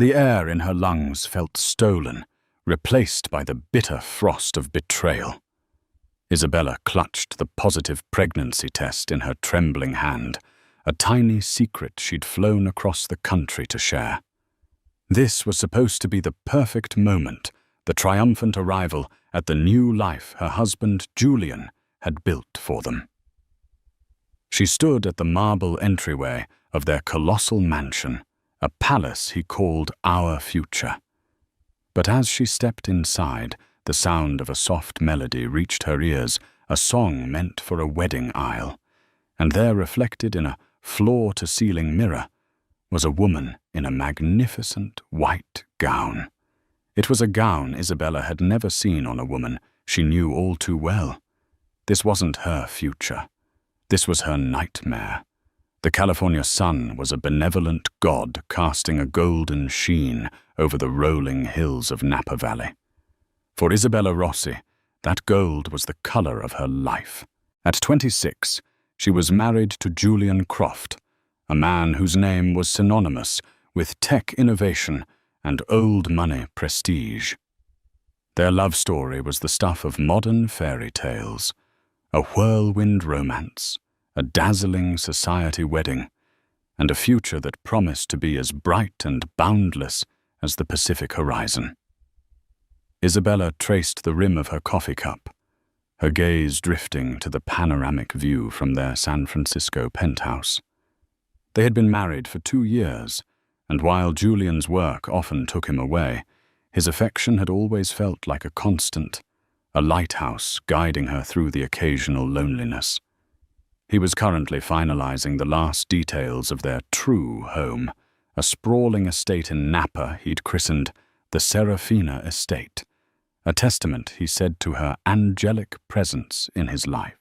The air in her lungs felt stolen, replaced by the bitter frost of betrayal. Isabella clutched the positive pregnancy test in her trembling hand, a tiny secret she'd flown across the country to share. This was supposed to be the perfect moment, the triumphant arrival at the new life her husband Julian had built for them. She stood at the marble entryway of their colossal mansion, a palace he called Our Future. But as she stepped inside, the sound of a soft melody reached her ears, a song meant for a wedding aisle, and there, reflected in a floor-to-ceiling mirror, was a woman in a magnificent white gown. It was a gown Isabella had never seen on a woman she knew all too well. This wasn't her future. This was her nightmare. The California sun was a benevolent god casting a golden sheen over the rolling hills of Napa Valley. For Isabella Rossi, that gold was the color of her life. At 26, she was married to Julian Croft, a man whose name was synonymous with tech innovation and old money prestige. Their love story was the stuff of modern fairy tales, a whirlwind romance, a dazzling society wedding, and a future that promised to be as bright and boundless as the Pacific horizon. Isabella traced the rim of her coffee cup, her gaze drifting to the panoramic view from their San Francisco penthouse. They had been married for 2 years, and while Julian's work often took him away, his affection had always felt like a constant, a lighthouse guiding her through the occasional loneliness. He was currently finalizing the last details of their true home, a sprawling estate in Napa he'd christened the Serafina Estate, a testament, he said, to her angelic presence in his life.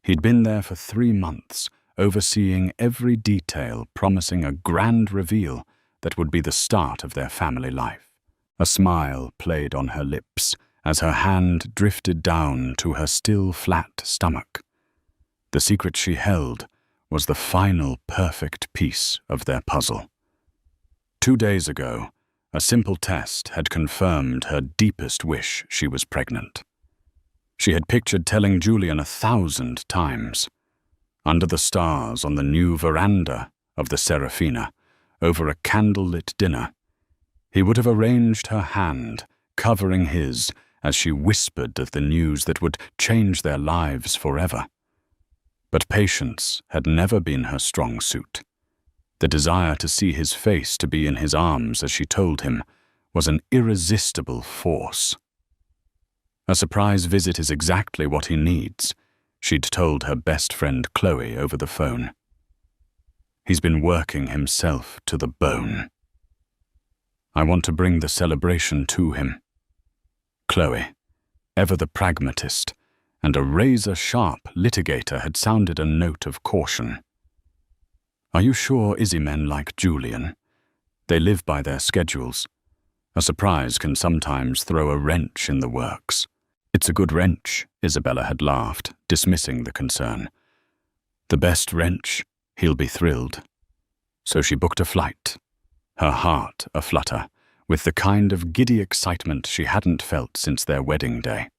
He'd been there for 3 months, overseeing every detail, promising a grand reveal that would be the start of their family life. A smile played on her lips as her hand drifted down to her still flat stomach. The secret she held was the final perfect piece of their puzzle. 2 days ago, a simple test had confirmed her deepest wish: she was pregnant. She had pictured telling Julian 1,000 times. Under the stars on the new veranda of the Serafina, over a candlelit dinner, he would have arranged her hand, covering his, as she whispered of the news that would change their lives forever. But patience had never been her strong suit. The desire to see his face, to be in his arms as she told him, was an irresistible force. A surprise visit is exactly what he needs, she'd told her best friend Chloe over the phone. He's been working himself to the bone. I want to bring the celebration to him. Chloe, ever the pragmatist, and a razor-sharp litigator, had sounded a note of caution. Are you sure Izzy men like Julian? They live by their schedules. A surprise can sometimes throw a wrench in the works. It's a good wrench, Isabella had laughed, dismissing the concern. The best wrench, he'll be thrilled. So she booked a flight, her heart aflutter, with the kind of giddy excitement she hadn't felt since their wedding day.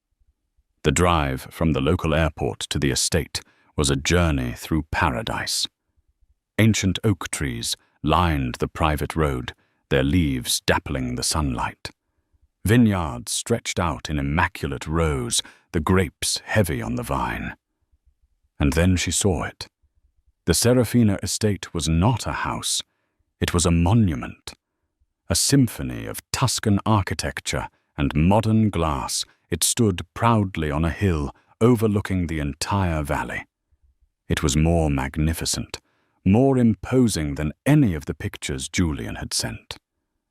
The drive from the local airport to the estate was a journey through paradise. Ancient oak trees lined the private road, their leaves dappling the sunlight. Vineyards stretched out in immaculate rows, the grapes heavy on the vine. And then she saw it. The Serafina estate was not a house. It was a monument. A symphony of Tuscan architecture and modern glass, it stood proudly on a hill overlooking the entire valley. It was more magnificent, more imposing than any of the pictures Julian had sent.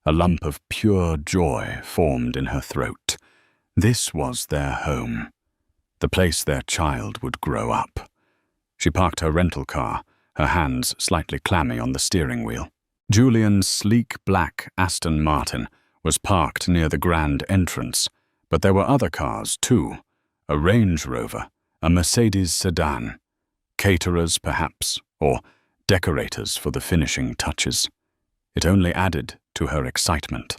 A lump of pure joy formed in her throat. This was their home, the place their child would grow up. She parked her rental car, her hands slightly clammy on the steering wheel. Julian's sleek black Aston Martin was parked near the grand entrance, but there were other cars too, a Range Rover, a Mercedes sedan, caterers perhaps, or decorators for the finishing touches. It only added to her excitement.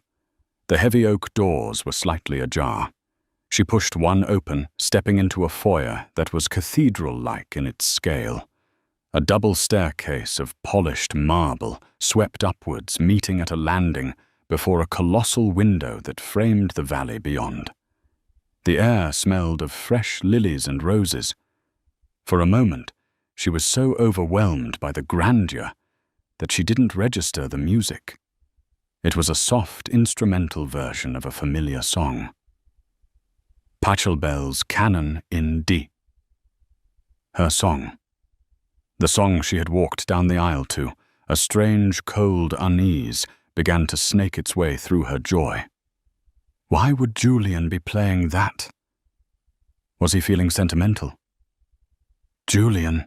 The heavy oak doors were slightly ajar. She pushed one open, stepping into a foyer that was cathedral-like in its scale. A double staircase of polished marble swept upwards, meeting at a landing before a colossal window that framed the valley beyond. The air smelled of fresh lilies and roses. For a moment, she was so overwhelmed by the grandeur that she didn't register the music. It was a soft instrumental version of a familiar song. Pachelbel's Canon in D. Her song. The song she had walked down the aisle to, a strange, cold unease began to snake its way through her joy. Why would Julian be playing that? Was he feeling sentimental? Julian,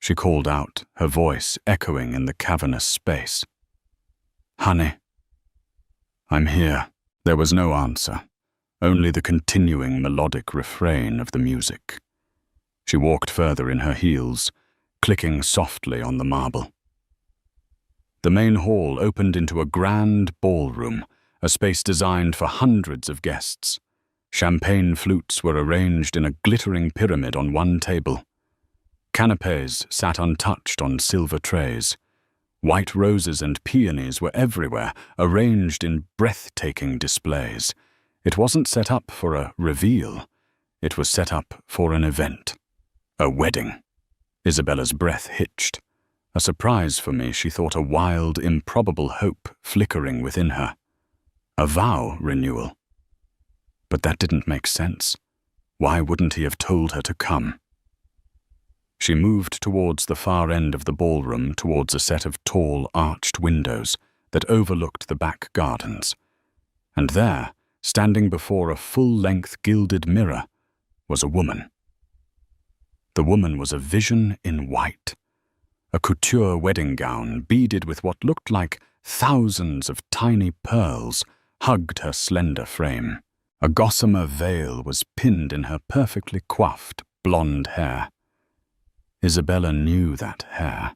she called out, her voice echoing in the cavernous space. Honey. I'm here. There was no answer, only the continuing melodic refrain of the music. She walked further in her heels, clicking softly on the marble. The main hall opened into a grand ballroom, a space designed for hundreds of guests. Champagne flutes were arranged in a glittering pyramid on one table. Canapés sat untouched on silver trays. White roses and peonies were everywhere, arranged in breathtaking displays. It wasn't set up for a reveal. It was set up for an event. A wedding. Isabella's breath hitched. A surprise for me, she thought, a wild, improbable hope flickering within her. A vow renewal. But that didn't make sense. Why wouldn't he have told her to come? She moved towards the far end of the ballroom, towards a set of tall, arched windows that overlooked the back gardens. And there, standing before a full-length gilded mirror, was a woman. The woman was a vision in white. A couture wedding gown, beaded with what looked like thousands of tiny pearls, hugged her slender frame. A gossamer veil was pinned in her perfectly coiffed blonde hair. Isabella knew that hair.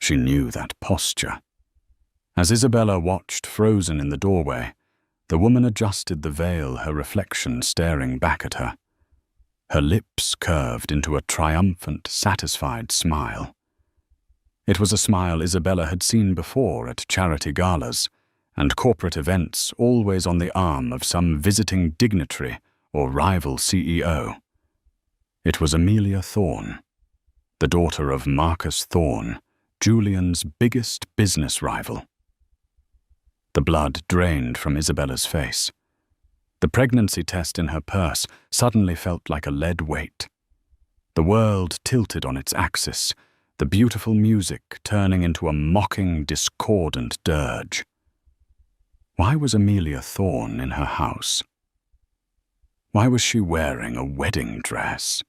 She knew that posture. As Isabella watched frozen in the doorway, the woman adjusted the veil, her reflection staring back at her. Her lips curved into a triumphant, satisfied smile. It was a smile Isabella had seen before at charity galas and corporate events, always on the arm of some visiting dignitary or rival CEO. It was Amelia Thorne, the daughter of Marcus Thorne, Julian's biggest business rival. The blood drained from Isabella's face. The pregnancy test in her purse suddenly felt like a lead weight. The world tilted on its axis, the beautiful music turning into a mocking, discordant dirge. Why was Amelia Thorne in her house? Why was she wearing a wedding dress?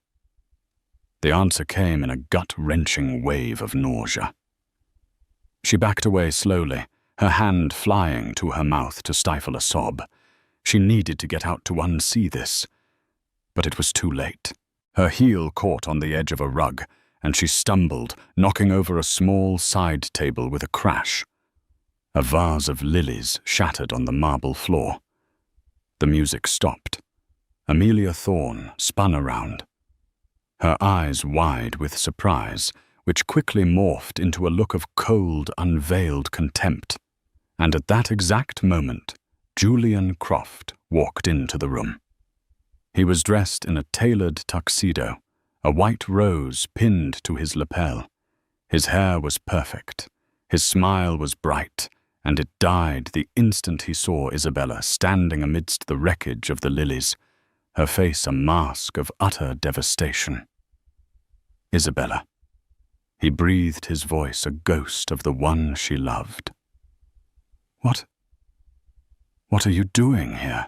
The answer came in a gut-wrenching wave of nausea. She backed away slowly, her hand flying to her mouth to stifle a sob. She needed to get out to unsee this. But it was too late. Her heel caught on the edge of a rug, and she stumbled, knocking over a small side table with a crash. A vase of lilies shattered on the marble floor. The music stopped. Amelia Thorne spun around, her eyes wide with surprise, which quickly morphed into a look of cold, unveiled contempt. And at that exact moment, Julian Croft walked into the room. He was dressed in a tailored tuxedo, a white rose pinned to his lapel. His hair was perfect. His smile was bright, and it died the instant he saw Isabella standing amidst the wreckage of the lilies, her face a mask of utter devastation. Isabella. He breathed, his voice a ghost of the one she loved. What are you doing here?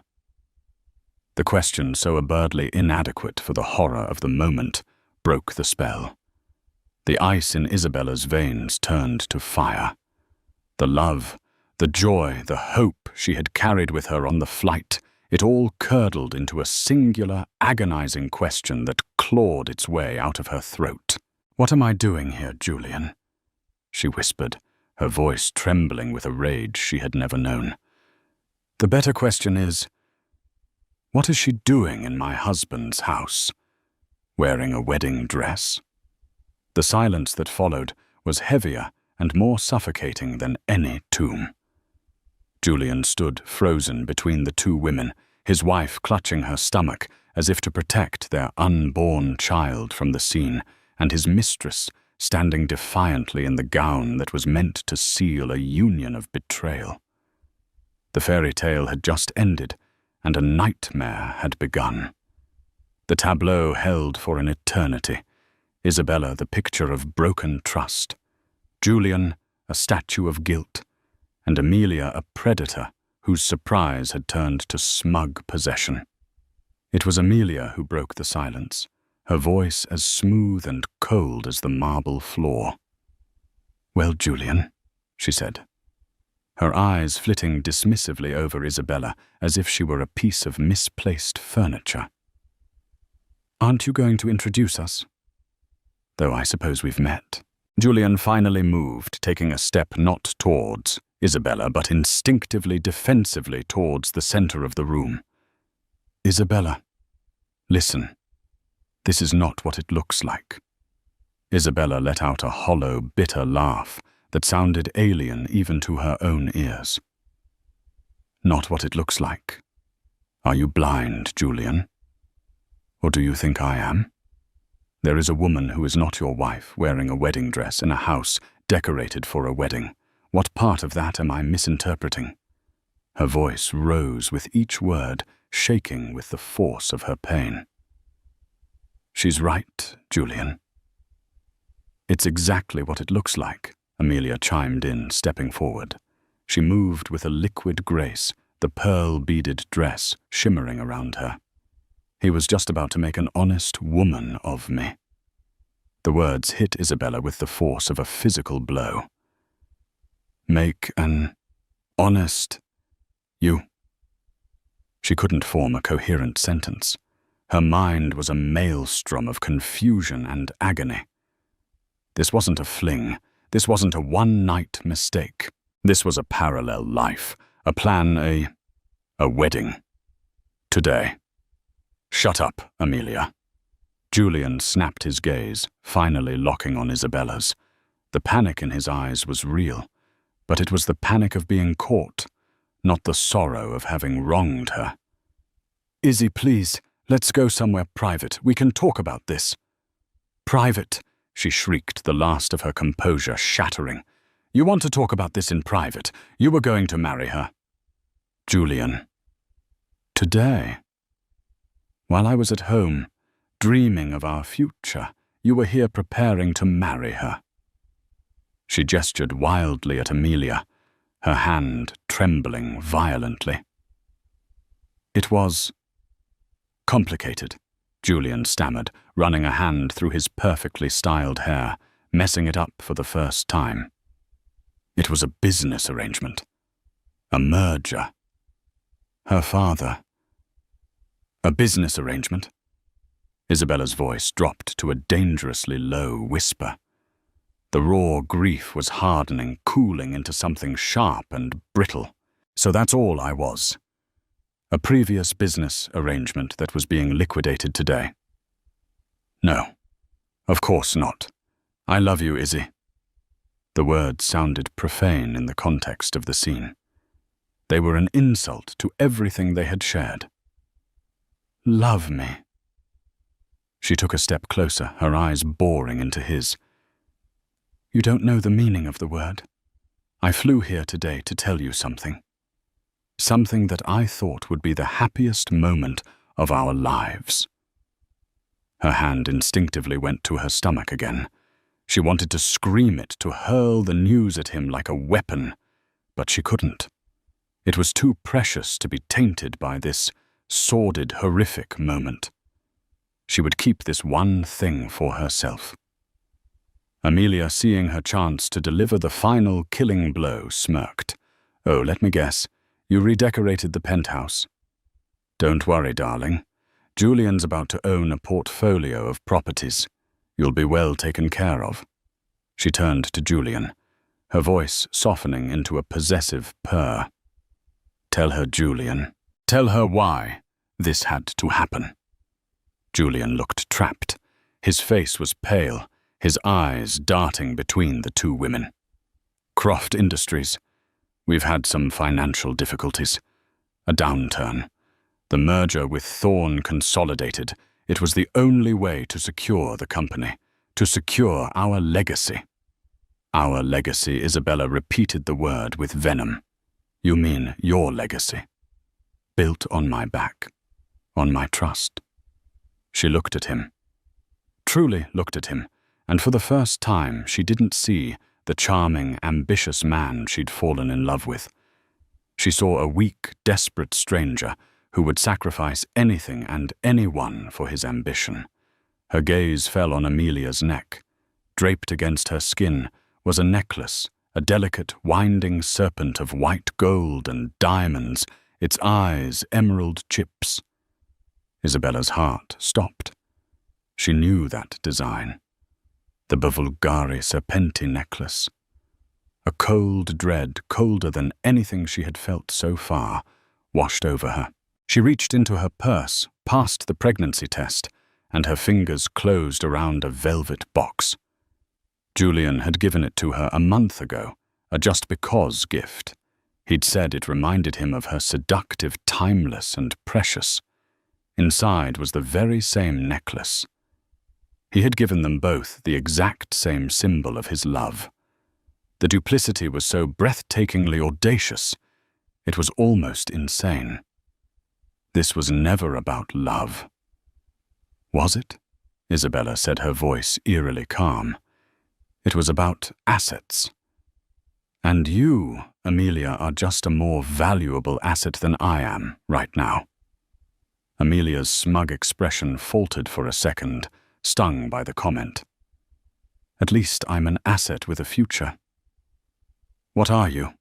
The question, so absurdly inadequate for the horror of the moment, broke the spell. The ice in Isabella's veins turned to fire. The love, the joy, the hope she had carried with her on the flight, it all curdled into a singular, agonizing question that clawed its way out of her throat. "What am I doing here, Julian?" she whispered, her voice trembling with a rage she had never known. "The better question is, what is she doing in my husband's house? Wearing a wedding dress?" The silence that followed was heavier and more suffocating than any tomb. Julian stood frozen between the two women, his wife clutching her stomach as if to protect their unborn child from the scene, and his mistress standing defiantly in the gown that was meant to seal a union of betrayal. The fairy tale had just ended, and a nightmare had begun. The tableau held for an eternity. Isabella, the picture of broken trust. Julian, a statue of guilt. And Amelia, a predator whose surprise had turned to smug possession. It was Amelia who broke the silence, her voice as smooth and cold as the marble floor. "Well, Julian," she said, her eyes flitting dismissively over Isabella as if she were a piece of misplaced furniture. "Aren't you going to introduce us? Though I suppose we've met." Julian finally moved, taking a step not towards Isabella, but instinctively defensively towards the center of the room. "Isabella, listen. This is not what it looks like." Isabella let out a hollow, bitter laugh that sounded alien even to her own ears. "Not what it looks like. Are you blind, Julian? Or do you think I am? There is a woman who is not your wife wearing a wedding dress in a house decorated for a wedding. What part of that am I misinterpreting?" Her voice rose with each word, shaking with the force of her pain. "She's right, Julian." "It's exactly what it looks like," Amelia chimed in, stepping forward. She moved with a liquid grace, the pearl-beaded dress shimmering around her. "He was just about to make an honest woman of me." The words hit Isabella with the force of a physical blow. "Make an honest you?" She couldn't form a coherent sentence. Her mind was a maelstrom of confusion and agony. This wasn't a fling. This wasn't a one-night mistake. This was a parallel life, a plan, a wedding. Today. "Shut up, Amelia." Julian snapped his gaze, finally locking on Isabella's. The panic in his eyes was real, but it was the panic of being caught, not the sorrow of having wronged her. "Izzy, please, let's go somewhere private. We can talk about this." "Private?" she shrieked, the last of her composure shattering. "You want to talk about this in private? You were going to marry her." "Julian." "Today? While I was at home, dreaming of our future, you were here preparing to marry her." She gestured wildly at Amelia, her hand trembling violently. "It was complicated," Julian stammered, running a hand through his perfectly styled hair, messing it up for the first time. "It was a business arrangement. A merger. Her father. A business arrangement?" Isabella's voice dropped to a dangerously low whisper. The raw grief was hardening, cooling into something sharp and brittle. "So that's all I was. A previous business arrangement that was being liquidated today." "No, of course not. I love you, Izzy." The words sounded profane in the context of the scene. They were an insult to everything they had shared. "Love me." She took a step closer, her eyes boring into his. "You don't know the meaning of the word. I flew here today to tell you something. Something that I thought would be the happiest moment of our lives." Her hand instinctively went to her stomach again. She wanted to scream it, to hurl the news at him like a weapon, but she couldn't. It was too precious to be tainted by this sordid, horrific moment. She would keep this one thing for herself. Amelia, seeing her chance to deliver the final killing blow, smirked. "Oh, let me guess. You redecorated the penthouse." "Don't worry, darling. Julian's about to own a portfolio of properties. You'll be well taken care of." She turned to Julian. her voice softening into a possessive purr. "Tell her, Julian. Tell her why this had to happen." Julian looked trapped. His face was pale, his eyes darting between the two women. "Croft Industries. We've had some financial difficulties. A downturn. The merger with Thorn consolidated. It was the only way to secure the company, to secure our legacy." "Our legacy," Isabella repeated the word with venom. "You mean your legacy. Built on my back, on my trust." She looked at him. Truly looked at him, and for the first time she didn't see the charming, ambitious man she'd fallen in love with. She saw a weak, desperate stranger who would sacrifice anything and anyone for his ambition. Her gaze fell on Amelia's neck. Draped against her skin was a necklace, a delicate, winding serpent of white gold and diamonds, its eyes emerald chips. Isabella's heart stopped. She knew that design. The Bavulgari Serpenti necklace. A cold dread, colder than anything she had felt so far, washed over her. She reached into her purse, passed the pregnancy test, and her fingers closed around a velvet box. Julian had given it to her a month ago, a just because gift. He'd said it reminded him of her seductive, timeless and precious. Inside was the very same necklace. He had given them both the exact same symbol of his love. The duplicity was so breathtakingly audacious, it was almost insane. This was never about love. Was it? Isabella said, her voice eerily calm. It was about assets. And you, Amelia, are just a more valuable asset than I am right now. Amelia's smug expression faltered for a second, stung by the comment. At least I'm an asset with a future. What are you?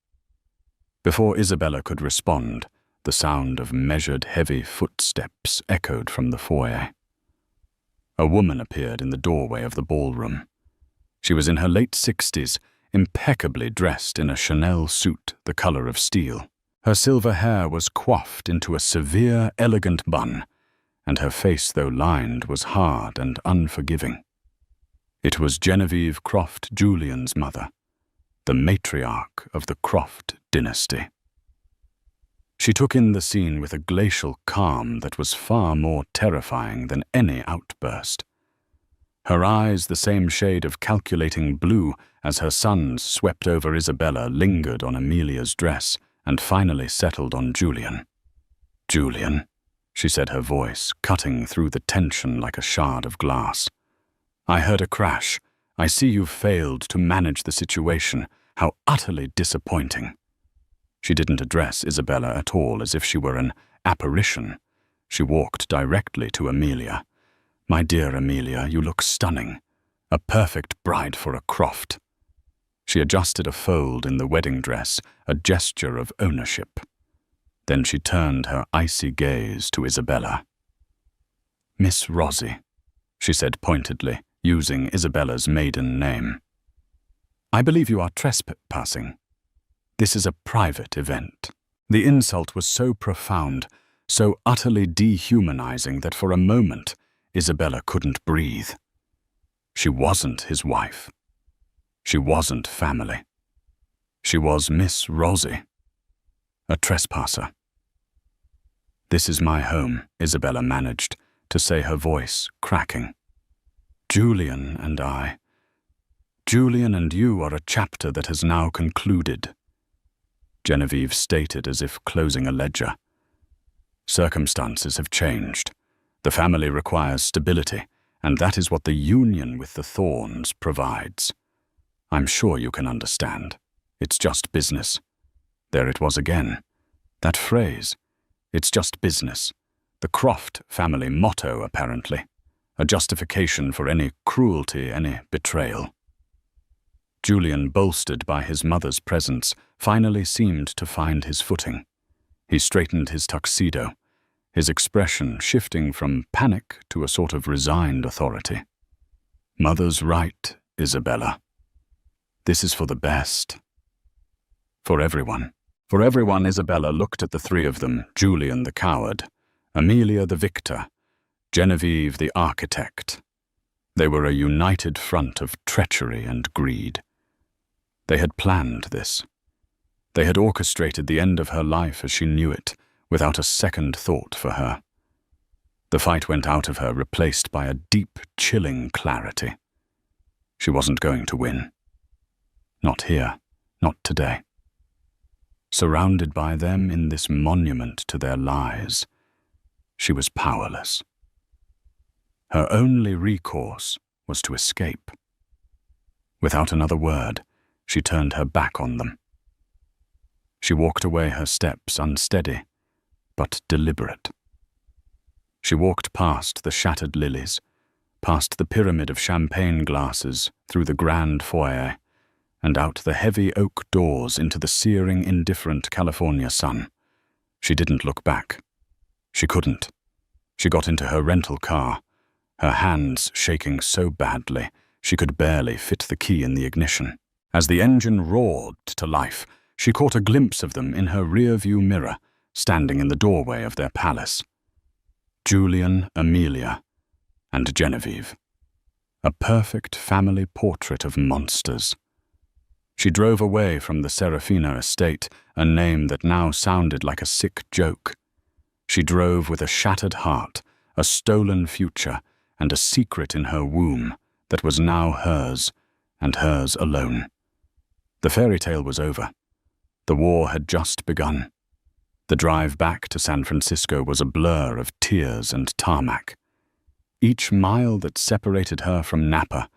Before Isabella could respond, the sound of measured, heavy footsteps echoed from the foyer. A woman appeared in the doorway of the ballroom. She was in her late 60s, impeccably dressed in a Chanel suit the color of steel. Her silver hair was coiffed into a severe, elegant bun, and her face, though lined, was hard and unforgiving. It was Genevieve Croft Julian's mother, the matriarch of the Croft dynasty. She took in the scene with a glacial calm that was far more terrifying than any outburst. Her eyes, the same shade of calculating blue as her son's swept over Isabella, lingered on Amelia's dress and finally settled on Julian. "Julian," she said, her voice cutting through the tension like a shard of glass. "I heard a crash. I see you've failed to manage the situation. How utterly disappointing." She didn't address Isabella at all as if she were an apparition. She walked directly to Amelia. "My dear Amelia, you look stunning. A perfect bride for a Croft." She adjusted a fold in the wedding dress, a gesture of ownership. Then she turned her icy gaze to Isabella. "Miss Rosie," she said pointedly, using Isabella's maiden name. "I believe you are trespassing. This is a private event." The insult was so profound, so utterly dehumanizing that for a moment Isabella couldn't breathe. She wasn't his wife. She wasn't family. She was Miss Rosie, a trespasser. "This is my home," Isabella managed to say, her voice cracking. Julian and you are a chapter that has now concluded," Genevieve stated as if closing a ledger. "Circumstances have changed. The family requires stability, and that is what the union with the Thorns provides. I'm sure you can understand. It's just business." There it was again. That phrase. It's just business. The Croft family motto, apparently. A justification for any cruelty, any betrayal. Julian, bolstered by his mother's presence, finally seemed to find his footing. He straightened his tuxedo, his expression shifting from panic to a sort of resigned authority. "Mother's right, Isabella. This is for the best." For everyone. For everyone, Isabella looked at the three of them, Julian the coward, Amelia the victor, Genevieve the architect. They were a united front of treachery and greed. They had planned this. They had orchestrated the end of her life as she knew it, without a second thought for her. The fight went out of her, replaced by a deep, chilling clarity. She wasn't going to win. Not here, not today. Surrounded by them in this monument to their lies, she was powerless. Her only recourse was to escape. Without another word, she turned her back on them. She walked away, her steps unsteady, but deliberate. She walked past the shattered lilies, past the pyramid of champagne glasses, through the grand foyer, and out the heavy oak doors into the searing, indifferent California sun. She didn't look back. She couldn't. She got into her rental car, her hands shaking so badly she could barely fit the key in the ignition. As the engine roared to life, she caught a glimpse of them in her rear-view mirror, standing in the doorway of their palace. Julian, Amelia, and Genevieve. A perfect family portrait of monsters. She drove away from the Serafina estate, a name that now sounded like a sick joke. She drove with a shattered heart, a stolen future, and a secret in her womb that was now hers, and hers alone. The fairy tale was over. The war had just begun. The drive back to San Francisco was a blur of tears and tarmac. Each mile that separated her from Napa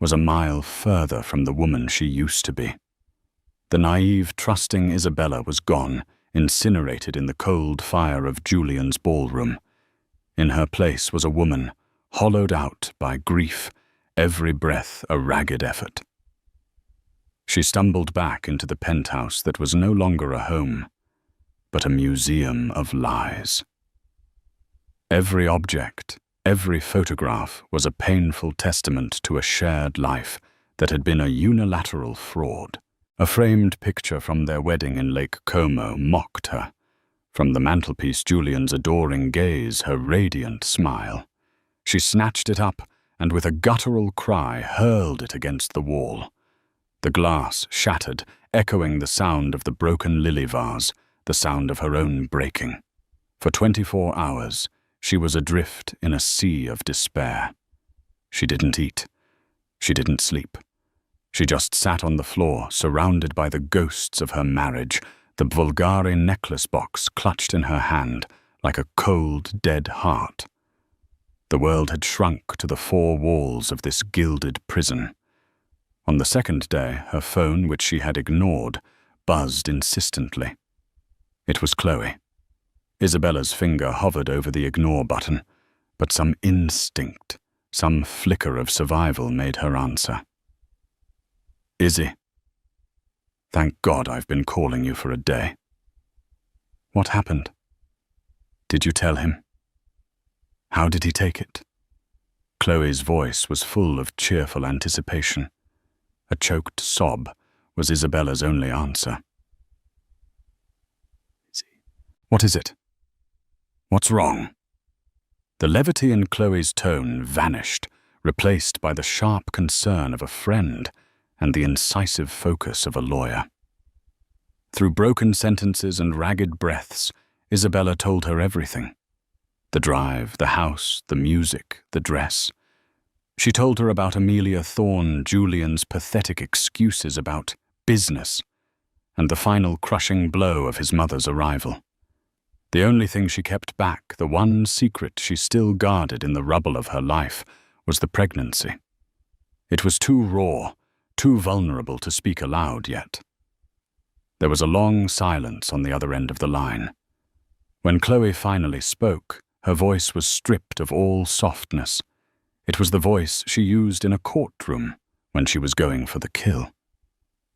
was a mile further from the woman she used to be. The naive, trusting Isabella was gone, incinerated in the cold fire of Julian's ballroom. In her place was a woman, hollowed out by grief, every breath a ragged effort. She stumbled back into the penthouse that was no longer a home, but a museum of lies. Every object, every photograph was a painful testament to a shared life that had been a unilateral fraud. A framed picture from their wedding in Lake Como mocked her. From the mantelpiece, Julian's adoring gaze, her radiant smile. She snatched it up and with a guttural cry hurled it against the wall. The glass shattered, echoing the sound of the broken lily vase, the sound of her own breaking. For 24 hours, she was adrift in a sea of despair. She didn't eat. She didn't sleep. She just sat on the floor, surrounded by the ghosts of her marriage, the Bulgari necklace box clutched in her hand like a cold, dead heart. The world had shrunk to the 4 walls of this gilded prison. On the second day, her phone, which she had ignored, buzzed insistently. It was Chloe. Isabella's finger hovered over the ignore button, but some instinct, some flicker of survival made her answer. Izzy. Thank God I've been calling you for a day. What happened? Did you tell him? How did he take it? Chloe's voice was full of cheerful anticipation. A choked sob was Isabella's only answer. What is it? What's wrong? The levity in Chloe's tone vanished, replaced by the sharp concern of a friend and the incisive focus of a lawyer. Through broken sentences and ragged breaths, Isabella told her everything. The drive, the house, the music, the dress. She told her about Amelia Thorne, Julian's pathetic excuses about business, and the final crushing blow of his mother's arrival. The only thing she kept back, the one secret she still guarded in the rubble of her life, was the pregnancy. It was too raw, too vulnerable to speak aloud yet. There was a long silence on the other end of the line. When Chloe finally spoke, her voice was stripped of all softness. It was the voice she used in a courtroom when she was going for the kill.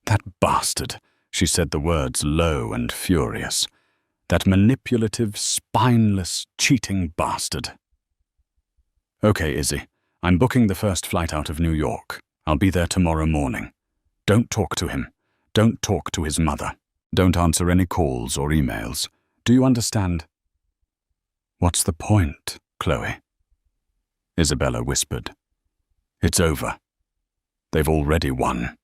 That bastard, she said the words low and furious. That manipulative, spineless, cheating bastard. Okay, Izzy, I'm booking the first flight out of New York. I'll be there tomorrow morning. Don't talk to him. Don't talk to his mother. Don't answer any calls or emails. Do you understand? What's the point, Chloe? Isabella whispered. It's over. They've already won.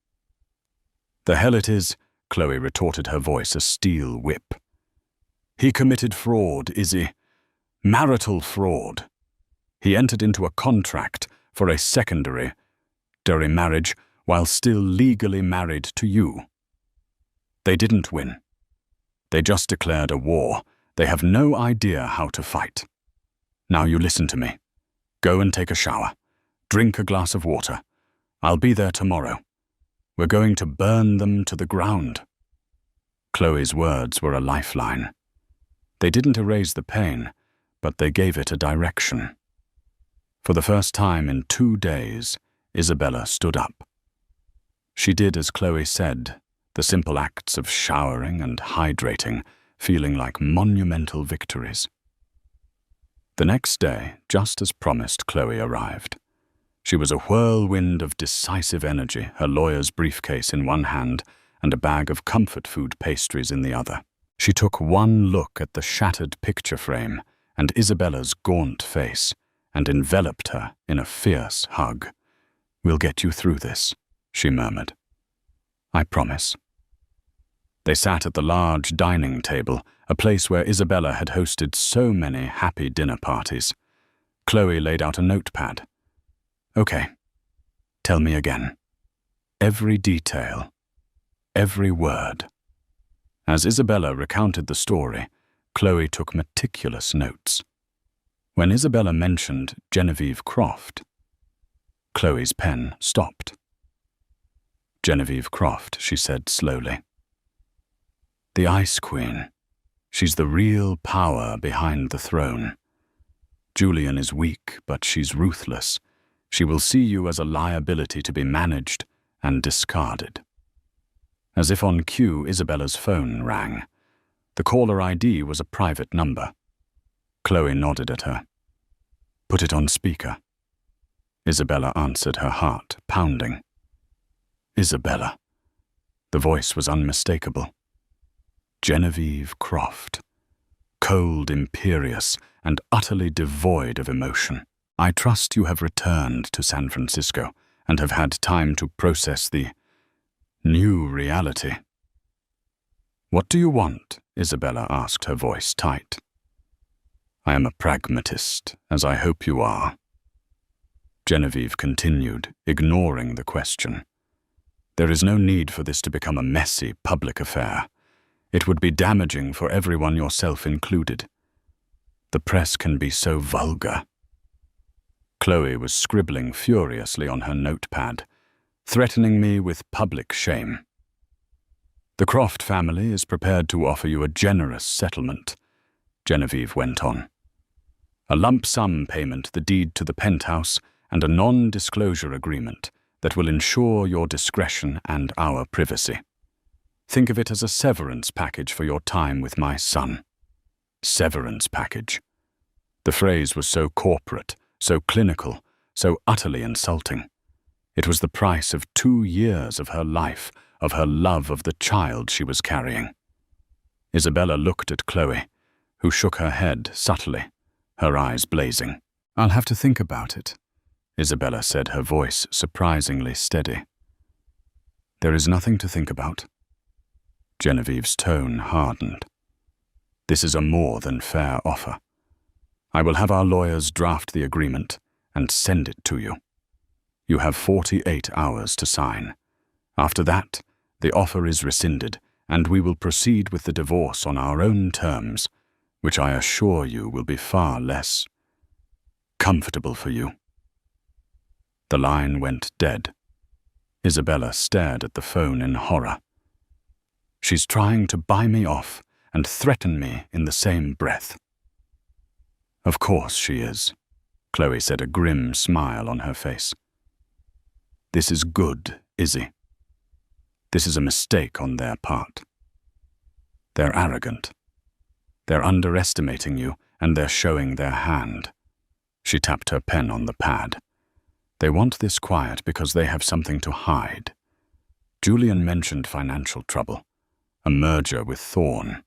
The hell it is, Chloe retorted, her voice a steel whip. He committed fraud, Izzy. Marital fraud. He entered into a contract for a secondary marriage while still legally married to you. They didn't win. They just declared a war. They have no idea how to fight. Now you listen to me. Go and take a shower. Drink a glass of water. I'll be there tomorrow. We're going to burn them to the ground. Chloe's words were a lifeline. They didn't erase the pain, but they gave it a direction. For the first time in 2 days, Isabella stood up. She did as Chloe said, the simple acts of showering and hydrating, feeling like monumental victories. The next day, just as promised, Chloe arrived. She was a whirlwind of decisive energy, her lawyer's briefcase in one hand and a bag of comfort food pastries in the other. She took one look at the shattered picture frame and Isabella's gaunt face and enveloped her in a fierce hug. We'll get you through this, she murmured. I promise. They sat at the large dining table, a place where Isabella had hosted so many happy dinner parties. Chloe laid out a notepad. Okay, tell me again. Every detail, every word. As Isabella recounted the story, Chloe took meticulous notes. When Isabella mentioned Genevieve Croft, Chloe's pen stopped. Genevieve Croft, she said slowly. The Ice Queen. She's the real power behind the throne. Julian is weak, but she's ruthless. She will see you as a liability to be managed and discarded. As if on cue, Isabella's phone rang. The caller ID was a private number. Chloe nodded at her. Put it on speaker. Isabella answered, her heart pounding. Isabella. The voice was unmistakable. Genevieve Croft. Cold, imperious, and utterly devoid of emotion. I trust you have returned to San Francisco and have had time to process the new reality. What do you want? Isabella asked, her voice tight. I am a pragmatist, as I hope you are. Genevieve continued, ignoring the question. There is no need for this to become a messy public affair. It would be damaging for everyone, yourself included. The press can be so vulgar. Chloe was scribbling furiously on her notepad, threatening me with public shame. The Croft family is prepared to offer you a generous settlement, Genevieve went on. A lump sum payment, the deed to the penthouse, and a non-disclosure agreement that will ensure your discretion and our privacy. Think of it as a severance package for your time with my son. Severance package. The phrase was so corporate, so clinical, so utterly insulting. It was the price of 2 years of her life, of her love of the child she was carrying. Isabella looked at Chloe, who shook her head subtly, her eyes blazing. I'll have to think about it, Isabella said, her voice surprisingly steady. There is nothing to think about. Genevieve's tone hardened. This is a more than fair offer. I will have our lawyers draft the agreement and send it to you. You have 48 hours to sign. After that, the offer is rescinded, and we will proceed with the divorce on our own terms, which I assure you will be far less comfortable for you. The line went dead. Isabella stared at the phone in horror. She's trying to buy me off and threaten me in the same breath. Of course she is, Chloe said, a grim smile on her face. This is good, Izzy. This is a mistake on their part. They're arrogant. They're underestimating you, and they're showing their hand. She tapped her pen on the pad. They want this quiet because they have something to hide. Julian mentioned financial trouble. a merger with Thorn.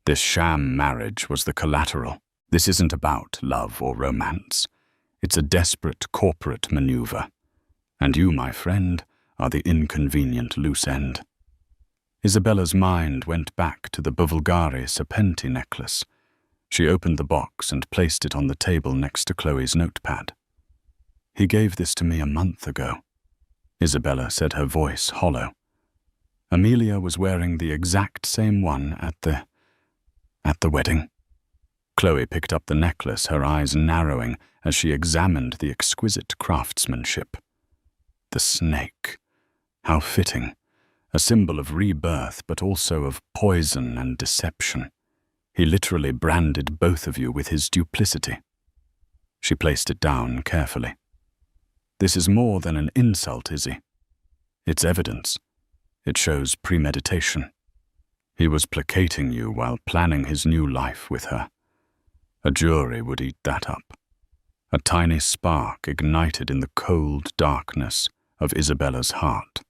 This sham marriage was the collateral. This isn't about love or romance. It's a desperate corporate maneuver. And you, my friend, are the inconvenient loose end. Isabella's mind went back to the Bavulgari Serpenti necklace. She opened the box and placed it on the table next to Chloe's notepad. "He gave this to me a month ago," Isabella said, her voice hollow. "Amelia was wearing the exact same one at the wedding." Chloe picked up the necklace, her eyes narrowing as she examined the exquisite craftsmanship. The snake. How fitting. A symbol of rebirth, but also of poison and deception. He literally branded both of you with his duplicity. She placed it down carefully. "This is more than an insult, Izzy. It's evidence. It shows premeditation. He was placating you while planning his new life with her. A jury would eat that up." A tiny spark ignited in the cold darkness of Isabella's heart.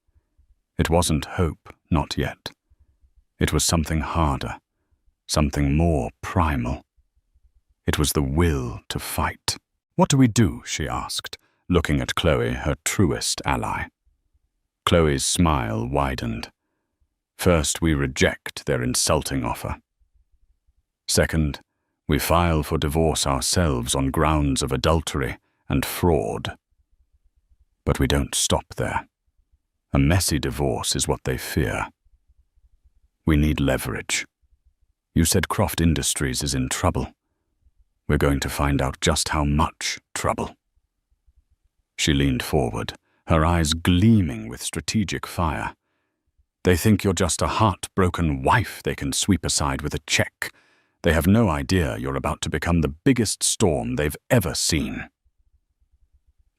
It wasn't hope, not yet. It was something harder, something more primal. It was the will to fight. "What do we do?" she asked, looking at Chloe, her truest ally. Chloe's smile widened. "First, we reject their insulting offer. Second, we file for divorce ourselves on grounds of adultery and fraud. But we don't stop there. A messy divorce is what they fear. We need leverage. You said Croft Industries is in trouble. We're going to find out just how much trouble." She leaned forward, her eyes gleaming with strategic fire. "They think you're just a heartbroken wife they can sweep aside with a check. They have no idea you're about to become the biggest storm they've ever seen."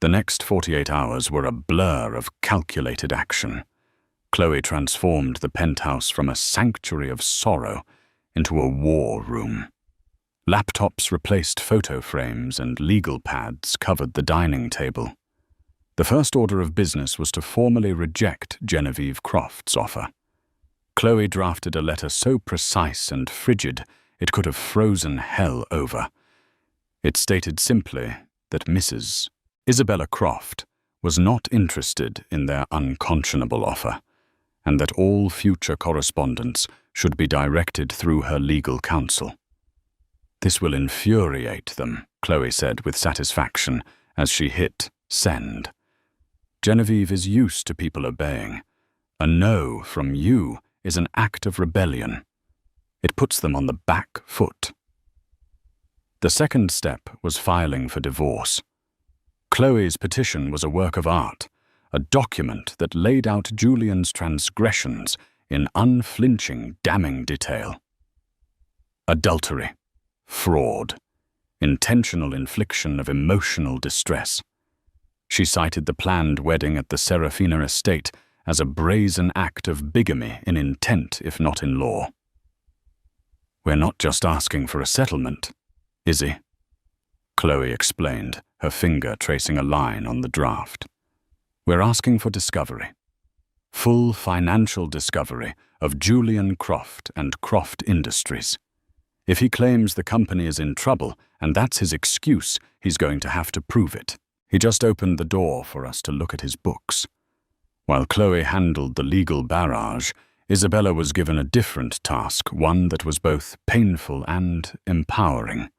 The next 48 hours were a blur of calculated action. Chloe transformed the penthouse from a sanctuary of sorrow into a war room. Laptops replaced photo frames and legal pads covered the dining table. The first order of business was to formally reject Genevieve Croft's offer. Chloe drafted a letter so precise and frigid it could have frozen hell over. It stated simply that Mrs. Isabella Croft was not interested in their unconscionable offer, and that all future correspondence should be directed through her legal counsel. "This will infuriate them," Chloe said with satisfaction as she hit send. "Genevieve is used to people obeying. A no from you is an act of rebellion. It puts them on the back foot." The second step was filing for divorce. Chloe's petition was a work of art, a document that laid out Julian's transgressions in unflinching, damning detail. Adultery, fraud, intentional infliction of emotional distress. She cited the planned wedding at the Serafina estate as a brazen act of bigamy in intent, if not in law. "We're not just asking for a settlement, Izzy," Chloe explained, her finger tracing a line on the draft. "We're asking for discovery. Full financial discovery of Julian Croft and Croft Industries. If he claims the company is in trouble, and that's his excuse, he's going to have to prove it." He just opened the door for us to look at his books. While Chloe handled the legal barrage, Isabella was given a different task, one that was both painful and empowering.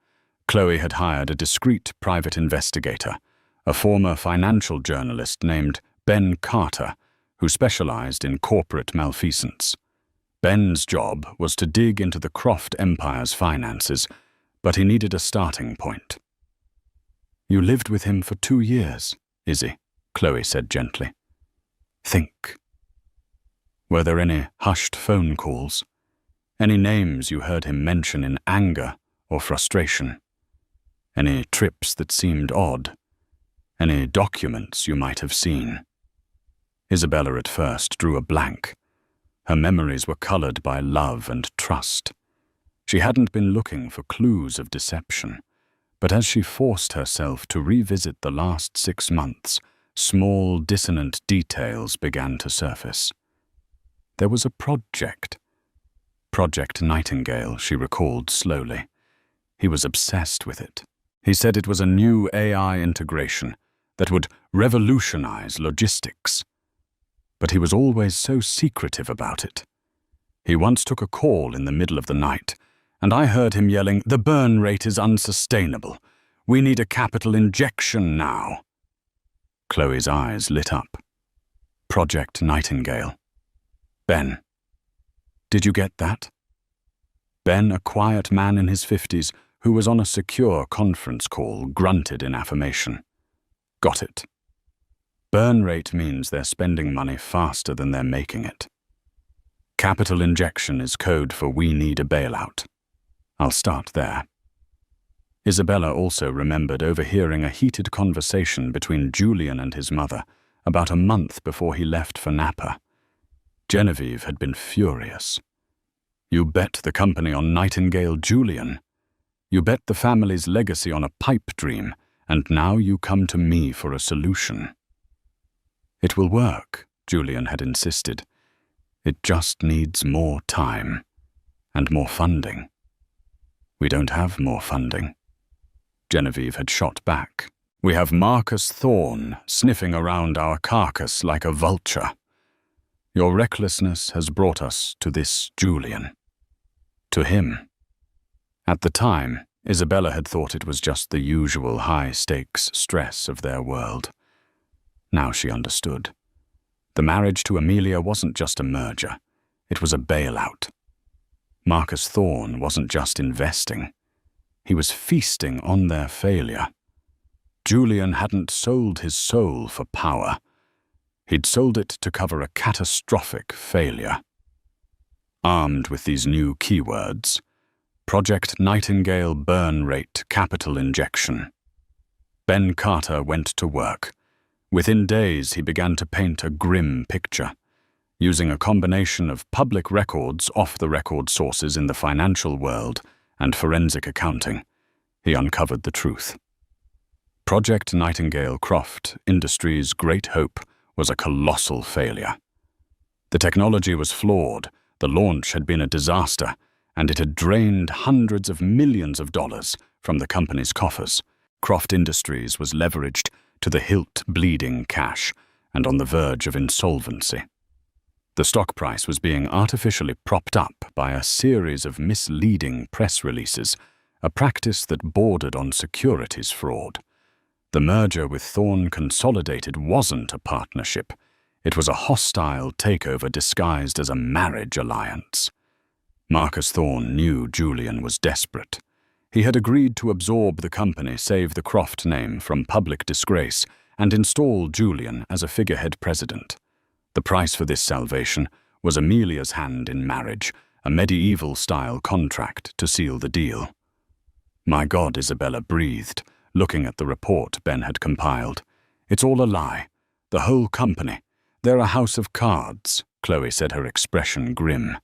Chloe had hired a discreet private investigator, a former financial journalist named Ben Carter, who specialized in corporate malfeasance. Ben's job was to dig into the Croft Empire's finances, but he needed a starting point. "You lived with him for 2 years, Izzy," Chloe said gently. "Think. Were there any hushed phone calls? Any names you heard him mention in anger or frustration? Any trips that seemed odd? Any documents you might have seen?" Isabella at first drew a blank. Her memories were colored by love and trust. She hadn't been looking for clues of deception, but as she forced herself to revisit the last 6 months, small dissonant details began to surface. There was a project, Project Nightingale, she recalled slowly. He was obsessed with it. He said it was a new AI integration that would revolutionize logistics. But he was always so secretive about it. He once took a call in the middle of the night, and I heard him yelling, "The burn rate is unsustainable. We need a capital injection now." Chloe's eyes lit up. Project Nightingale. Ben. Did you get that? Ben, a quiet man in his 50s who was on a secure conference call, grunted in affirmation. Got it. Burn rate means they're spending money faster than they're making it. Capital injection is code for we need a bailout. I'll start there. Isabella also remembered overhearing a heated conversation between Julian and his mother about a month before he left for Napa. Genevieve had been furious. You bet the company on Nightingale, Julian. You bet the family's legacy on a pipe dream, and now you come to me for a solution. It will work, Julian had insisted. It just needs more time and more funding. We don't have more funding. Genevieve had shot back. We have Marcus Thorne sniffing around our carcass like a vulture. Your recklessness has brought us to this Julian. To him. At the time, Isabella had thought it was just the usual high-stakes stress of their world. Now she understood. The marriage to Amelia wasn't just a merger. It was a bailout. Marcus Thorne wasn't just investing. He was feasting on their failure. Julian hadn't sold his soul for power. He'd sold it to cover a catastrophic failure. Armed with these new keywords, Project Nightingale burn rate capital injection. Ben Carter went to work. Within days, he began to paint a grim picture. Using a combination of public records, off-the-record sources in the financial world, and forensic accounting, he uncovered the truth. Project Nightingale Croft Industries' great hope was a colossal failure. The technology was flawed, the launch had been a disaster, and it had drained hundreds of millions of dollars from the company's coffers. Croft Industries was leveraged to the hilt bleeding cash and on the verge of insolvency. The stock price was being artificially propped up by a series of misleading press releases, a practice that bordered on securities fraud. The merger with Thorne Consolidated wasn't a partnership. It was a hostile takeover disguised as a marriage alliance. Marcus Thorne knew Julian was desperate. He had agreed to absorb the company, save the Croft name from public disgrace, and install Julian as a figurehead president. The price for this salvation was Amelia's hand in marriage, a medieval-style contract to seal the deal. My God, Isabella breathed, looking at the report Ben had compiled. It's all a lie. The whole company. They're a house of cards, Chloe said, her expression grim.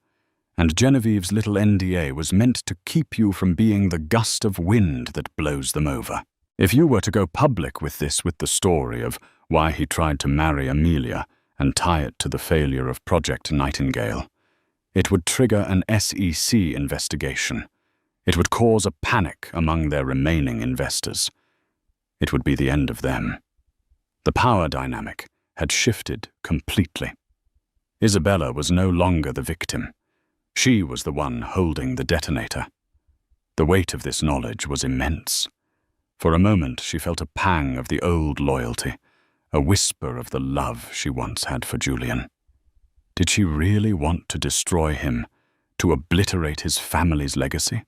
And Genevieve's little NDA was meant to keep you from being the gust of wind that blows them over. If you were to go public with this, with the story of why he tried to marry Amelia and tie it to the failure of Project Nightingale, it would trigger an SEC investigation. It would cause a panic among their remaining investors. It would be the end of them. The power dynamic had shifted completely. Isabella was no longer the victim. She was the one holding the detonator. The weight of this knowledge was immense. For a moment, she felt a pang of the old loyalty, a whisper of the love she once had for Julian. Did she really want to destroy him, to obliterate his family's legacy?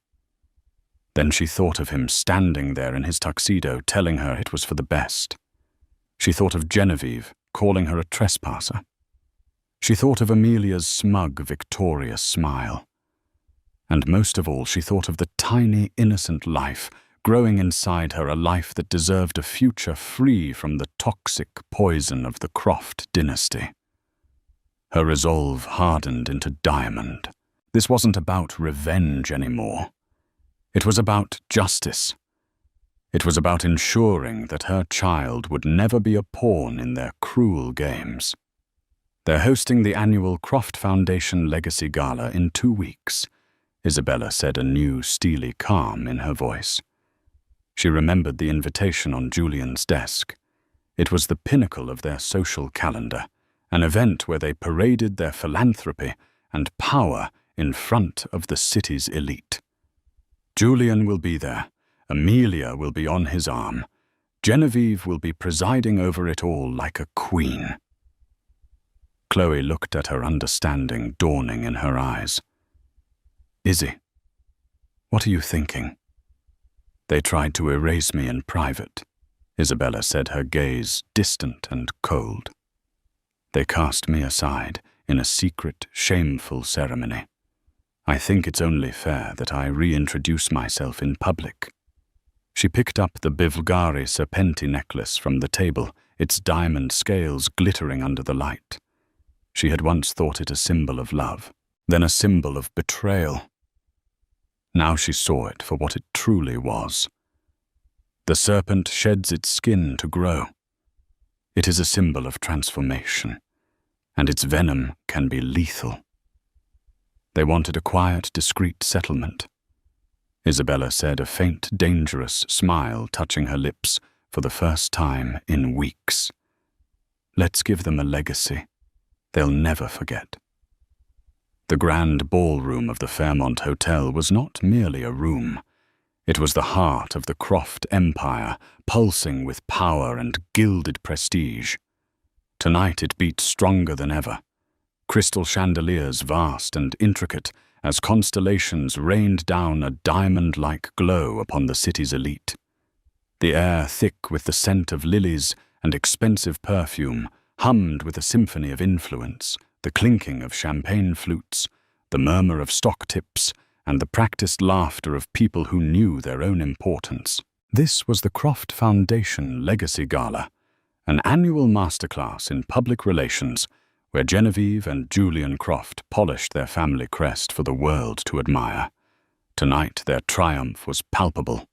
Then she thought of him standing there in his tuxedo, telling her it was for the best. She thought of Genevieve, calling her a trespasser. She thought of Amelia's smug, victorious smile. And most of all, she thought of the tiny, innocent life growing inside her, a life that deserved a future free from the toxic poison of the Croft dynasty. Her resolve hardened into diamond. This wasn't about revenge anymore. It was about justice. It was about ensuring that her child would never be a pawn in their cruel games. They're hosting the annual Croft Foundation Legacy Gala in 2 weeks. Isabella said, a new steely calm in her voice. She remembered the invitation on Julian's desk. It was the pinnacle of their social calendar, an event where they paraded their philanthropy and power in front of the city's elite. Julian will be there. Amelia will be on his arm. Genevieve will be presiding over it all like a queen. Chloe looked at her, understanding dawning in her eyes. Izzy, what are you thinking? They tried to erase me in private, Isabella said, her gaze distant and cold. They cast me aside in a secret, shameful ceremony. I think it's only fair that I reintroduce myself in public. She picked up the Bivgari Serpenti necklace from the table, its diamond scales glittering under the light. She had once thought it a symbol of love, then a symbol of betrayal. Now she saw it for what it truly was. The serpent sheds its skin to grow. It is a symbol of transformation, and its venom can be lethal. They wanted a quiet, discreet settlement. Isabella said, a faint, dangerous smile touching her lips for the first time in weeks. Let's give them a legacy they'll never forget. The grand ballroom of the Fairmont Hotel was not merely a room. It was the heart of the Croft Empire, pulsing with power and gilded prestige. Tonight it beat stronger than ever. Crystal chandeliers vast and intricate as constellations rained down a diamond-like glow upon the city's elite. The air, thick with the scent of lilies and expensive perfume, hummed with a symphony of influence, the clinking of champagne flutes, the murmur of stock tips, and the practiced laughter of people who knew their own importance. This was the Croft Foundation Legacy Gala, an annual masterclass in public relations where Genevieve and Julian Croft polished their family crest for the world to admire. Tonight their triumph was palpable.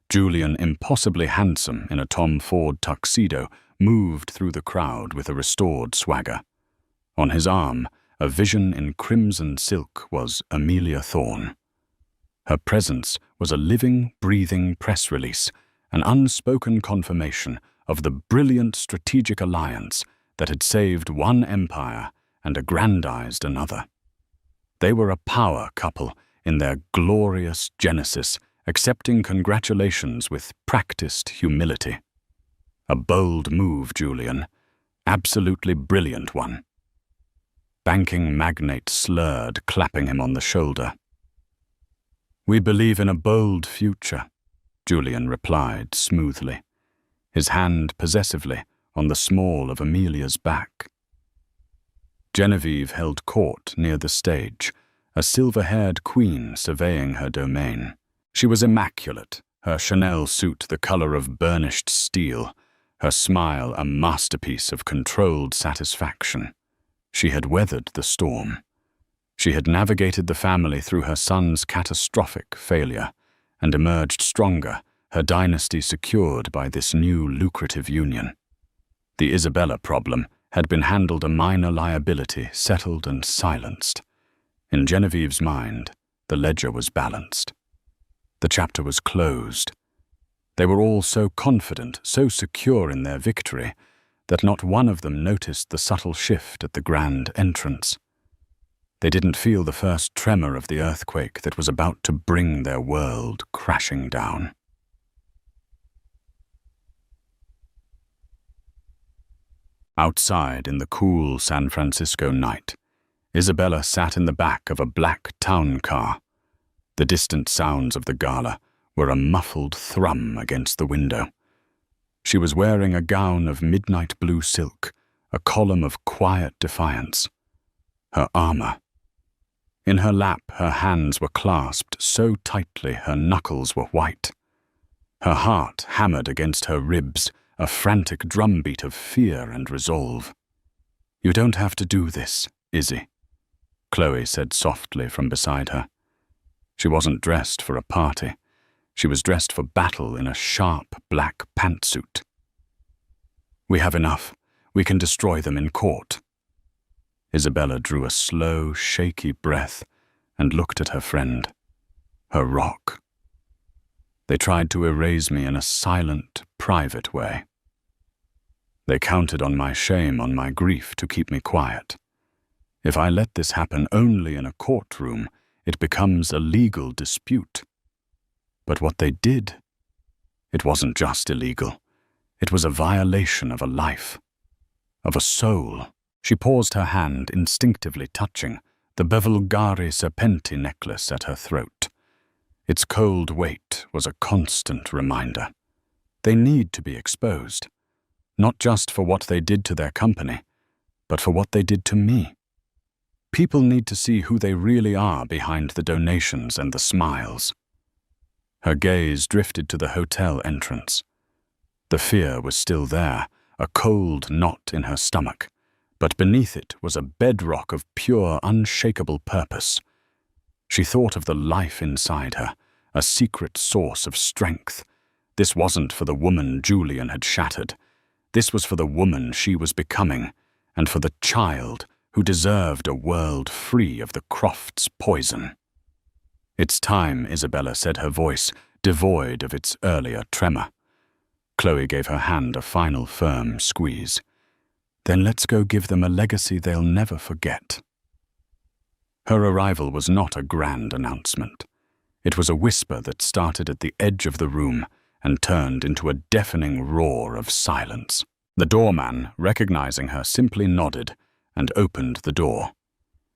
Julian, impossibly handsome in a Tom Ford tuxedo, moved through the crowd with a restored swagger. On his arm, a vision in crimson silk, was Amelia Thorne. Her presence was a living, breathing press release, an unspoken confirmation of the brilliant strategic alliance that had saved one empire and aggrandized another. They were a power couple in their glorious genesis, accepting congratulations with practiced humility. A bold move, Julian. Absolutely brilliant one. Banking magnate slurred, clapping him on the shoulder. We believe in a bold future, Julian replied smoothly, his hand possessively on the small of Amelia's back. Genevieve held court near the stage, a silver-haired queen surveying her domain. She was immaculate, her Chanel suit the color of burnished steel, her smile a masterpiece of controlled satisfaction. She had weathered the storm. She had navigated the family through her son's catastrophic failure and emerged stronger, her dynasty secured by this new lucrative union. The Isabella problem had been handled, a minor liability settled and silenced. In Genevieve's mind, the ledger was balanced. The chapter was closed. They were all so confident, so secure in their victory, that not one of them noticed the subtle shift at the grand entrance. They didn't feel the first tremor of the earthquake that was about to bring their world crashing down. Outside in the cool San Francisco night, Isabella sat in the back of a black town car. The distant sounds of the gala were a muffled thrum against the window. She was wearing a gown of midnight blue silk, a column of quiet defiance. Her armor. In her lap, her hands were clasped so tightly her knuckles were white. Her heart hammered against her ribs, a frantic drumbeat of fear and resolve. You don't have to do this, Izzy, Chloe said softly from beside her. She wasn't dressed for a party. She was dressed for battle in a sharp black pantsuit. We have enough. We can destroy them in court. Isabella drew a slow, shaky breath and looked at her friend. her rock. They tried to erase me in a silent, private way. They counted on my shame, on my grief to keep me quiet. If I let this happen only in a courtroom, it becomes a legal dispute. But what they did, it wasn't just illegal. It was a violation of a life, of a soul. She paused, her hand instinctively touching the Bevelgari Serpenti necklace at her throat. Its cold weight was a constant reminder. They need to be exposed, not just for what they did to their company, but for what they did to me. People need to see who they really are behind the donations and the smiles. Her gaze drifted to the hotel entrance. The fear was still there, a cold knot in her stomach, but beneath it was a bedrock of pure, unshakable purpose. She thought of the life inside her, a secret source of strength. This wasn't for the woman Julian had shattered. This was for the woman she was becoming, and for the child who deserved a world free of the Crofts' poison. "It's time," Isabella said, her voice devoid of its earlier tremor. Chloe gave her hand a final firm squeeze. "Then let's go give them a legacy they'll never forget." Her arrival was not a grand announcement. It was a whisper that started at the edge of the room and turned into a deafening roar of silence. The doorman, recognizing her, simply nodded and opened the door.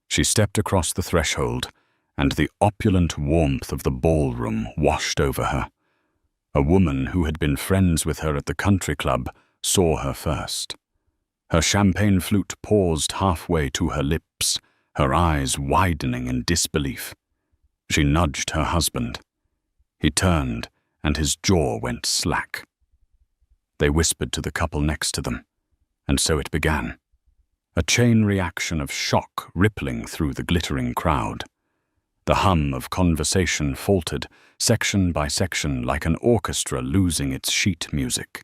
She stepped across the threshold, and the opulent warmth of the ballroom washed over her. A woman who had been friends with her at the country club saw her first. Her champagne flute paused halfway to her lips, her eyes widening in disbelief. She nudged her husband. He turned, and his jaw went slack. They whispered to the couple next to them, and so it began. A chain reaction of shock rippling through the glittering crowd. The hum of conversation faltered, section by section, like an orchestra losing its sheet music.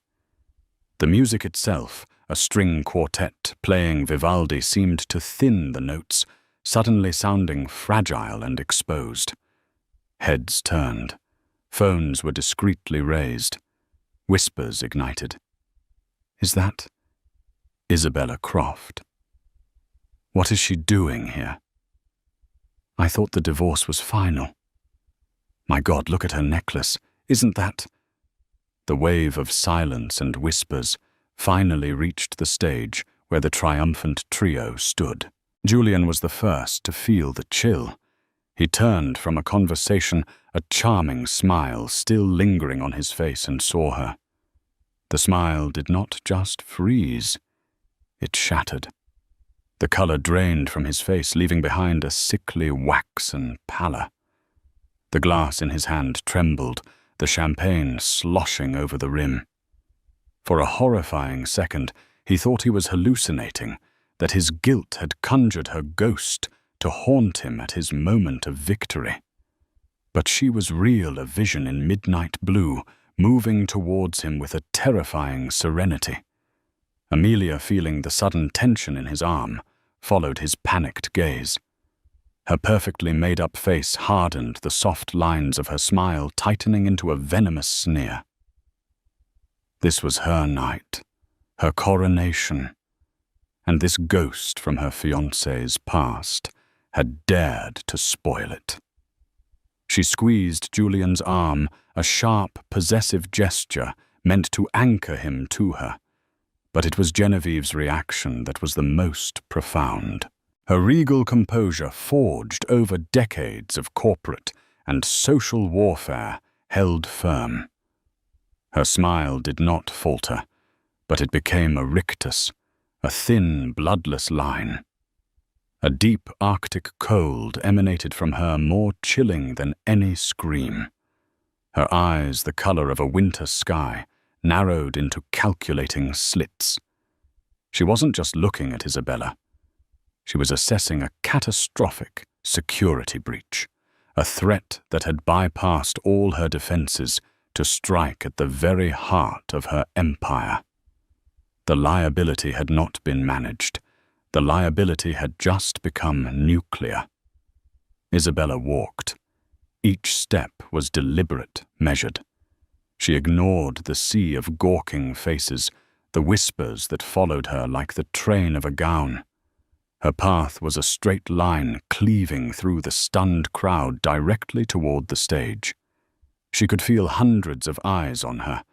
The music itself, a string quartet playing Vivaldi, seemed to thin the notes, suddenly sounding fragile and exposed. Heads turned. Phones were discreetly raised. Whispers ignited. "Is that Isabella Croft? What is she doing here? I thought the divorce was final. My God, look at her necklace. Isn't that—" The wave of silence and whispers finally reached the stage where the triumphant trio stood. Julian was the first to feel the chill. He turned from a conversation, a charming smile still lingering on his face, and saw her. The smile did not just freeze, it shattered. The color drained from his face, leaving behind a sickly waxen pallor. The glass in his hand trembled, the champagne sloshing over the rim. For a horrifying second, he thought he was hallucinating, that his guilt had conjured her ghost to haunt him at his moment of victory. But she was real, a vision in midnight blue, moving towards him with a terrifying serenity. Amelia, feeling the sudden tension in his arm, followed his panicked gaze. Her perfectly made-up face hardened, the soft lines of her smile tightening into a venomous sneer. This was her night, her coronation, and this ghost from her fiancé's past had dared to spoil it. She squeezed Julian's arm, a sharp, possessive gesture meant to anchor him to her. But it was Genevieve's reaction that was the most profound. Her regal composure, forged over decades of corporate and social warfare, held firm. Her smile did not falter, but it became a rictus, a thin, bloodless line. A deep Arctic cold emanated from her, more chilling than any scream. Her eyes, the color of a winter sky, narrowed into calculating slits. She wasn't just looking at Isabella. She was assessing a catastrophic security breach, a threat that had bypassed all her defenses to strike at the very heart of her empire. The liability had not been managed. The liability had just become nuclear. Isabella walked, Each step was deliberate, measured. She ignored the sea of gawking faces, the whispers that followed her like the train of a gown. Her path was a straight line cleaving through the stunned crowd directly toward the stage. She could feel hundreds of eyes on her,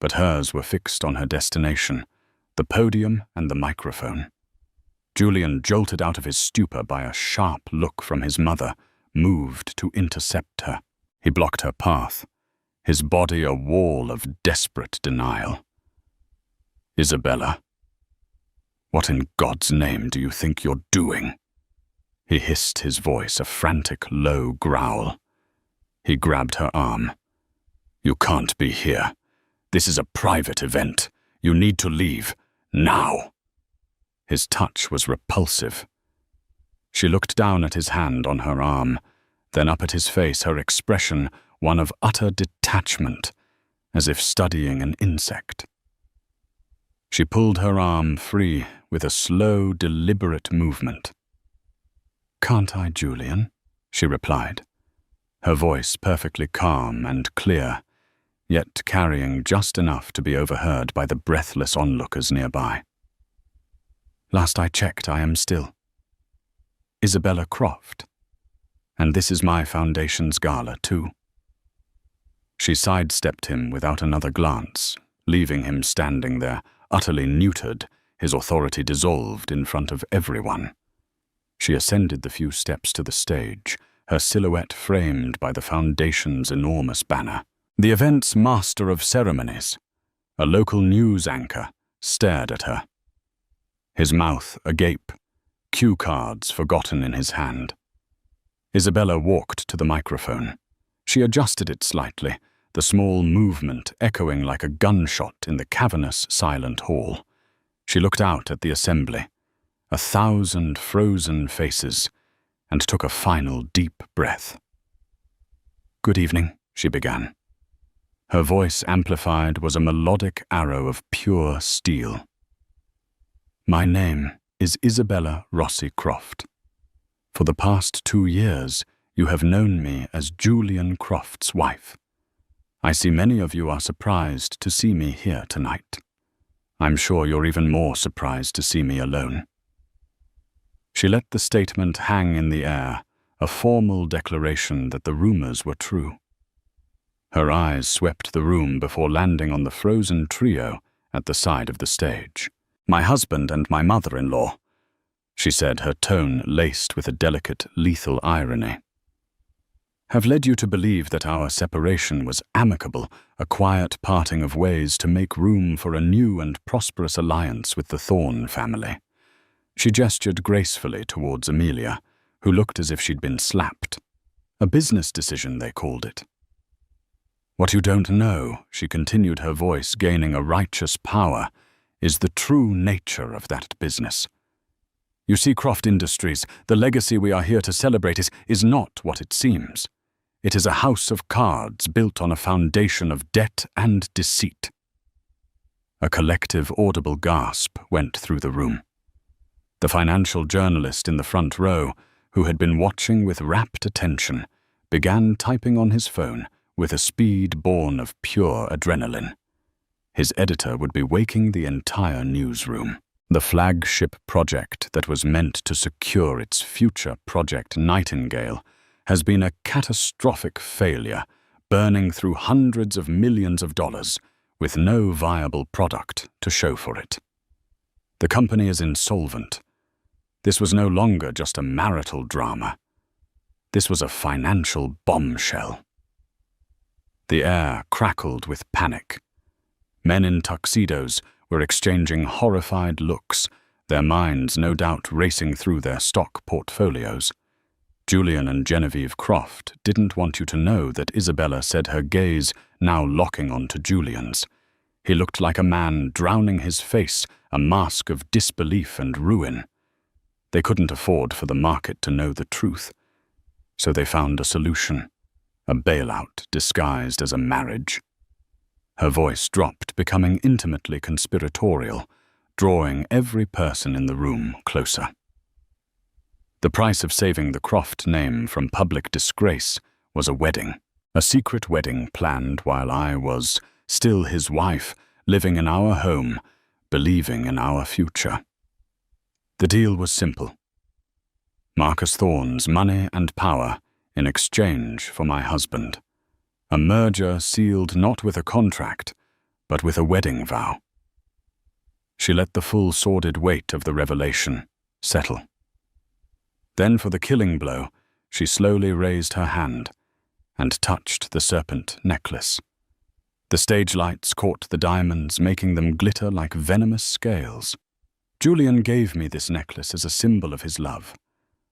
but hers were fixed on her destination, the podium and the microphone. Julian, jolted out of his stupor by a sharp look from his mother, moved to intercept her. He blocked her path, his body a wall of desperate denial. "Isabella, what in God's name do you think you're doing?" He hissed, his voice a frantic, low growl. He grabbed her arm. "You can't be here. This is a private event. You need to leave. Now." His touch was repulsive. She looked down at his hand on her arm, then up at his face, her expression one of utter detachment, as if studying an insect. She pulled her arm free with a slow, deliberate movement. "Can't I, Julian?" she replied, her voice perfectly calm and clear, yet carrying just enough to be overheard by the breathless onlookers nearby. "Last I checked, I am still Isabella Croft, and this is my foundation's gala, too." She sidestepped him without another glance, leaving him standing there, utterly neutered, his authority dissolved in front of everyone. She ascended the few steps to the stage, her silhouette framed by the foundation's enormous banner. The event's master of ceremonies, a local news anchor, stared at her. His mouth agape, cue cards forgotten in his hand. Isabella walked to the microphone. She adjusted it slightly, the small movement echoing like a gunshot in the cavernous, silent hall. She looked out at the assembly, 1,000 frozen faces, and took a final deep breath. "Good evening," she began. Her voice, amplified, was a melodic arrow of pure steel. "My name is Isabella Rossi Croft. For the past 2 years, you have known me as Julian Croft's wife. I see many of you are surprised to see me here tonight. I'm sure you're even more surprised to see me alone." She let the statement hang in the air, a formal declaration that the rumors were true. Her eyes swept the room before landing on the frozen trio at the side of the stage. "My husband and my mother-in-law," she said, her tone laced with a delicate, lethal irony, "have led you to believe that our separation was amicable, a quiet parting of ways to make room for a new and prosperous alliance with the Thorne family." She gestured gracefully towards Amelia, who looked as if she'd been slapped. "A business decision, they called it." "What you don't know," she continued, her voice gaining a righteous power, "is the true nature of that business. You see, Croft Industries, the legacy we are here to celebrate is not what it seems. It is a house of cards built on a foundation of debt and deceit." A collective audible gasp went through the room. The financial journalist in the front row, who had been watching with rapt attention, began typing on his phone with a speed born of pure adrenaline. His editor would be waking the entire newsroom. The flagship project that was meant to secure its future, Project Nightingale, has been a catastrophic failure, burning through hundreds of millions of dollars with no viable product to show for it. The company is insolvent. This was no longer just a marital drama. This was a financial bombshell. The air crackled with panic. Men in tuxedos were exchanging horrified looks, their minds no doubt racing through their stock portfolios. Julian and Genevieve Croft didn't want you to know that Isabella said, her gaze now locking onto Julian's. He looked like a man drowning his face, a mask of disbelief and ruin. They couldn't afford for the market to know the truth, so they found a solution, a bailout disguised as a marriage. Her voice dropped, becoming intimately conspiratorial, drawing every person in the room closer. The price of saving the Croft name from public disgrace was a wedding. A secret wedding planned while I was still his wife, living in our home, believing in our future. The deal was simple. Marcus Thorne's money and power in exchange for my husband. A merger sealed not with a contract, but with a wedding vow. She let the full sordid weight of the revelation settle. Then for the killing blow, she slowly raised her hand and touched the serpent necklace. The stage lights caught the diamonds, making them glitter like venomous scales. Julian gave me this necklace as a symbol of his love.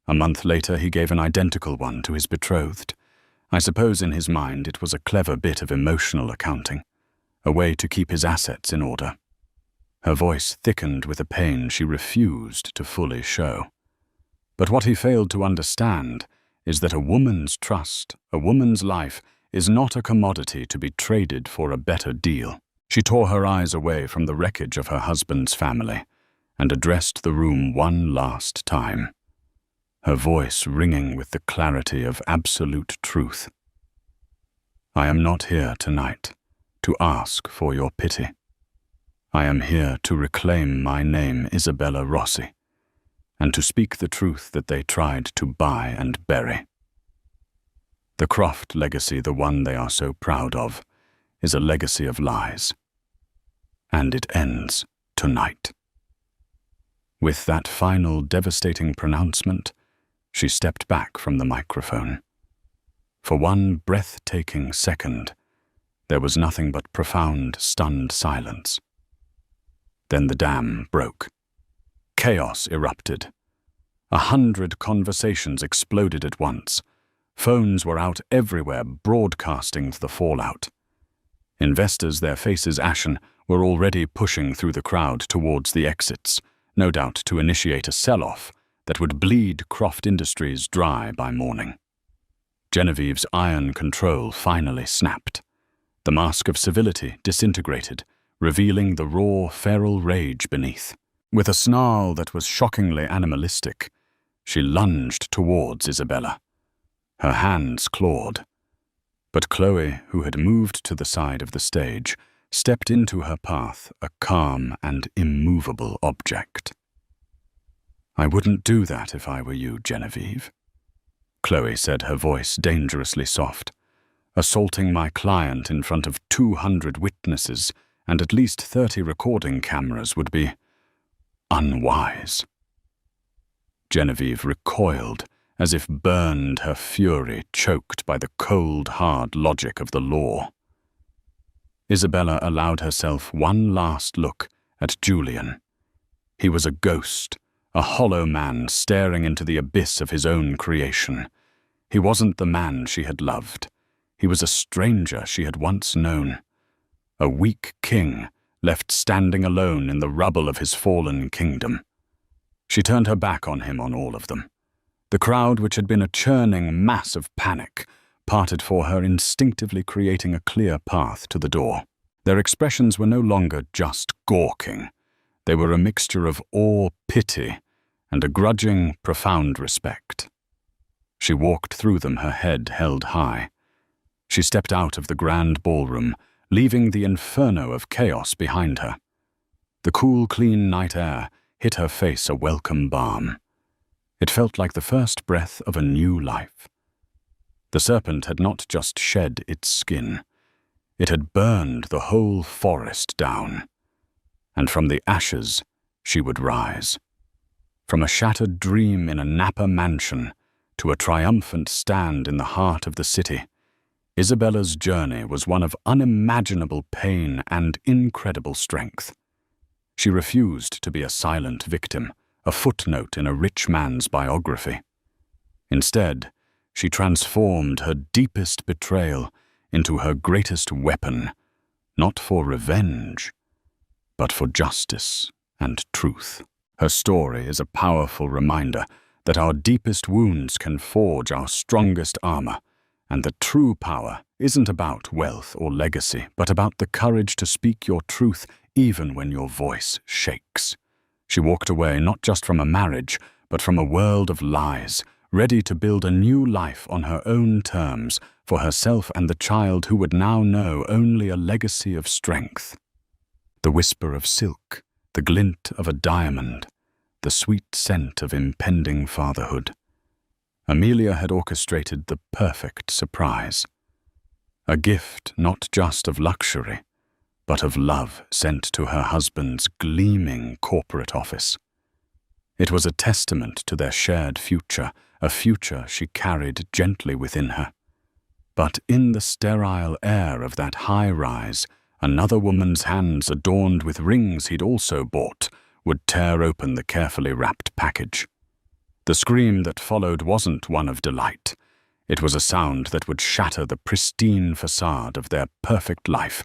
A month later, he gave an identical one to his betrothed. I suppose in his mind it was a clever bit of emotional accounting, a way to keep his assets in order. Her voice thickened with a pain she refused to fully show. But what he failed to understand is that a woman's trust, a woman's life, is not a commodity to be traded for a better deal. She tore her eyes away from the wreckage of her husband's family and addressed the room one last time, her voice ringing with the clarity of absolute truth. I am not here tonight to ask for your pity. I am here to reclaim my name, Isabella Rossi, and to speak the truth that they tried to buy and bury. The Croft legacy, the one they are so proud of, is a legacy of lies. And it ends tonight. With that final devastating pronouncement, she stepped back from the microphone. For one breathtaking second, there was nothing but profound, stunned silence. Then the dam broke. Chaos erupted. 100 conversations exploded at once. Phones were out everywhere, broadcasting the fallout. Investors, their faces ashen, were already pushing through the crowd towards the exits, no doubt to initiate a sell-off that would bleed Croft Industries dry by morning. Genevieve's iron control finally snapped. The mask of civility disintegrated, revealing the raw, feral rage beneath. With a snarl that was shockingly animalistic, she lunged towards Isabella. Her hands clawed. But Chloe, who had moved to the side of the stage, stepped into her path, a calm and immovable object. I wouldn't do that if I were you, Genevieve, Chloe said, her voice dangerously soft. Assaulting my client in front of 200 witnesses and at least 30 recording cameras would be unwise. Genevieve recoiled, as if burned, her fury choked by the cold, hard logic of the law. Isabella allowed herself one last look at Julian. He was a ghost, a hollow man staring into the abyss of his own creation. He wasn't the man she had loved. He was a stranger she had once known. A weak king left standing alone in the rubble of his fallen kingdom. She turned her back on him, on all of them. The crowd, which had been a churning mass of panic, parted for her, instinctively creating a clear path to the door. Their expressions were no longer just gawking. They were a mixture of awe, pity, and a grudging, profound respect. She walked through them, her head held high. She stepped out of the grand ballroom, leaving the inferno of chaos behind her. The cool, clean night air hit her face a welcome balm. It felt like the first breath of a new life. The serpent had not just shed its skin. It had burned the whole forest down. And from the ashes she would rise. From a shattered dream in a Napa mansion to a triumphant stand in the heart of the city, Isabella's journey was one of unimaginable pain and incredible strength. She refused to be a silent victim, a footnote in a rich man's biography. Instead, she transformed her deepest betrayal into her greatest weapon, not for revenge, but for justice and truth. Her story is a powerful reminder that our deepest wounds can forge our strongest armor, and that true power isn't about wealth or legacy, but about the courage to speak your truth even when your voice shakes. She walked away not just from a marriage, but from a world of lies, ready to build a new life on her own terms for herself and the child who would now know only a legacy of strength. The whisper of silk, the glint of a diamond, the sweet scent of impending fatherhood. Amelia had orchestrated the perfect surprise. A gift not just of luxury, but of love sent to her husband's gleaming corporate office. It was a testament to their shared future, a future she carried gently within her. But in the sterile air of that high-rise, another woman's hands adorned with rings he'd also bought would tear open the carefully wrapped package. The scream that followed wasn't one of delight. It was a sound that would shatter the pristine facade of their perfect life,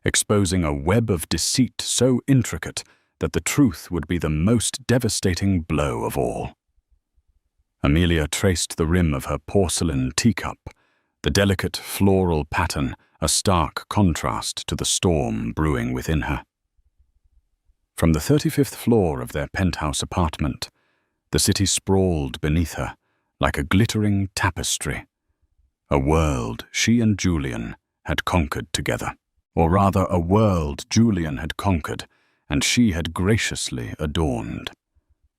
exposing a web of deceit so intricate that the truth would be the most devastating blow of all. Amelia traced the rim of her porcelain teacup, the delicate floral pattern a stark contrast to the storm brewing within her. From the 35th floor of their penthouse apartment, the city sprawled beneath her like a glittering tapestry, a world she and Julian had conquered together. Or rather, a world Julian had conquered and she had graciously adorned.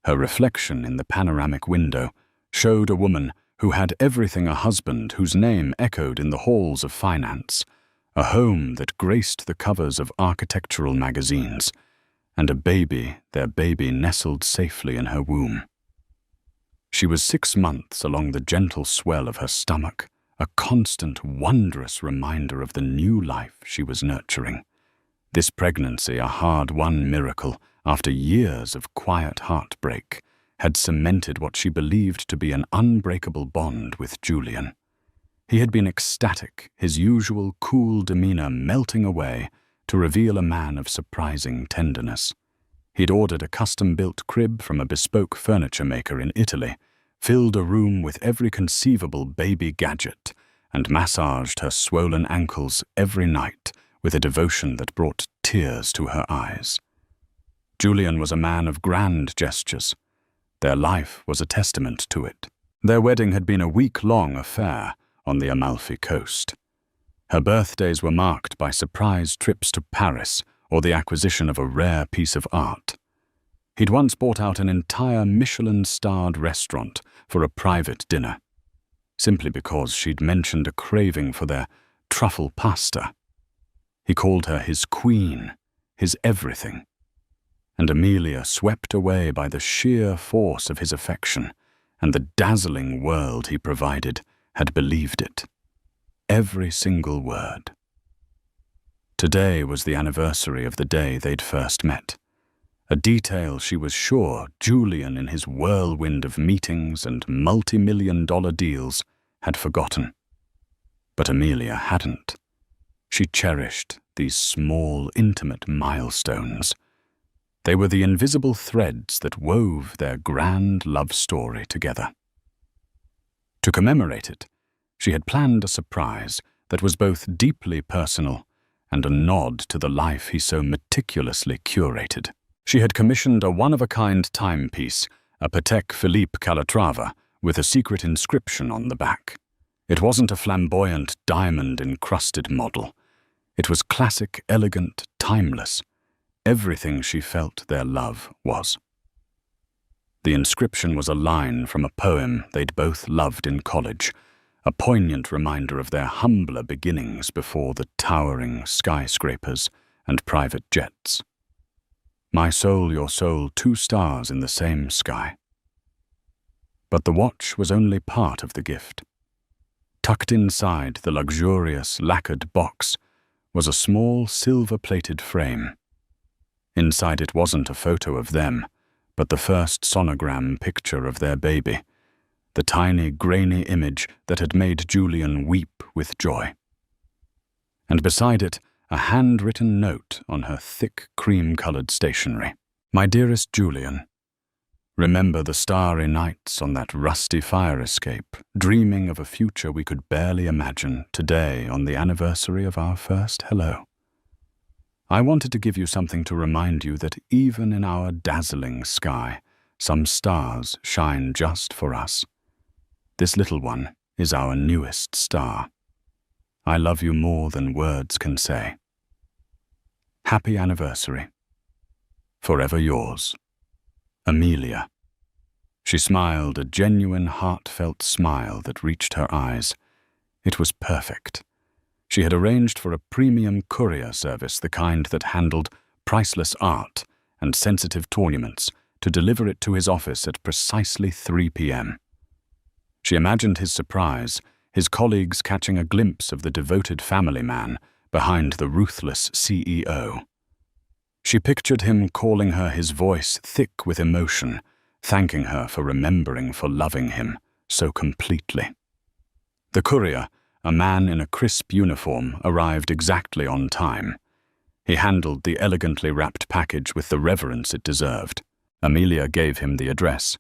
Her reflection in the panoramic window showed a woman who had everything a husband whose name echoed in the halls of finance, a home that graced the covers of architectural magazines, and a baby, their baby nestled safely in her womb. She was 6 months along the gentle swell of her stomach, a constant, wondrous reminder of the new life she was nurturing. This pregnancy, a hard-won miracle after years of quiet heartbreak, had cemented what she believed to be an unbreakable bond with Julian. He had been ecstatic, his usual cool demeanor melting away to reveal a man of surprising tenderness. He'd ordered a custom-built crib from a bespoke furniture maker in Italy, filled a room with every conceivable baby gadget, and massaged her swollen ankles every night with a devotion that brought tears to her eyes. Julian was a man of grand gestures. Their life was a testament to it. Their wedding had been a week-long affair on the Amalfi Coast. Her birthdays were marked by surprise trips to Paris or the acquisition of a rare piece of art. He'd once bought out an entire Michelin-starred restaurant for a private dinner, simply because she'd mentioned a craving for their truffle pasta. He called her his queen, his everything. And Amelia, swept away by the sheer force of his affection and the dazzling world he provided, had believed it. Every single word. Today was the anniversary of the day they'd first met. A detail she was sure Julian, in his whirlwind of meetings and multi-million-dollar deals, had forgotten. But Amelia hadn't. She cherished these small, intimate milestones. They were the invisible threads that wove their grand love story together. To commemorate it, she had planned a surprise that was both deeply personal and a nod to the life he so meticulously curated. She had commissioned a one-of-a-kind timepiece, a Patek Philippe Calatrava, with a secret inscription on the back. It wasn't a flamboyant, diamond-encrusted model. It was classic, elegant, timeless. Everything she felt their love was. The inscription was a line from a poem they'd both loved in college, a poignant reminder of their humbler beginnings before the towering skyscrapers and private jets. My soul, your soul, 2 stars in the same sky. But the watch was only part of the gift. Tucked inside the luxurious, lacquered box was a small, silver-plated frame. Inside it wasn't a photo of them, but the first sonogram picture of their baby, the tiny, grainy image that had made Julian weep with joy. And beside it, a handwritten note on her thick, cream-colored stationery. My dearest Julian, remember the starry nights on that rusty fire escape, dreaming of a future we could barely imagine today on the anniversary of our first hello. I wanted to give you something to remind you that even in our dazzling sky, some stars shine just for us. This little one is our newest star. I love you more than words can say. Happy anniversary. Forever yours, Amelia." She smiled, a genuine, heartfelt smile that reached her eyes. It was perfect. She had arranged for a premium courier service, the kind that handled priceless art and sensitive tournaments, to deliver it to his office at precisely 3 p.m. She imagined his surprise, his colleagues catching a glimpse of the devoted family man behind the ruthless CEO. She pictured him calling her, his voice thick with emotion, thanking her for remembering, for loving him so completely. The courier, a man in a crisp uniform, arrived exactly on time. He handled the elegantly wrapped package with the reverence it deserved. Amelia gave him the address.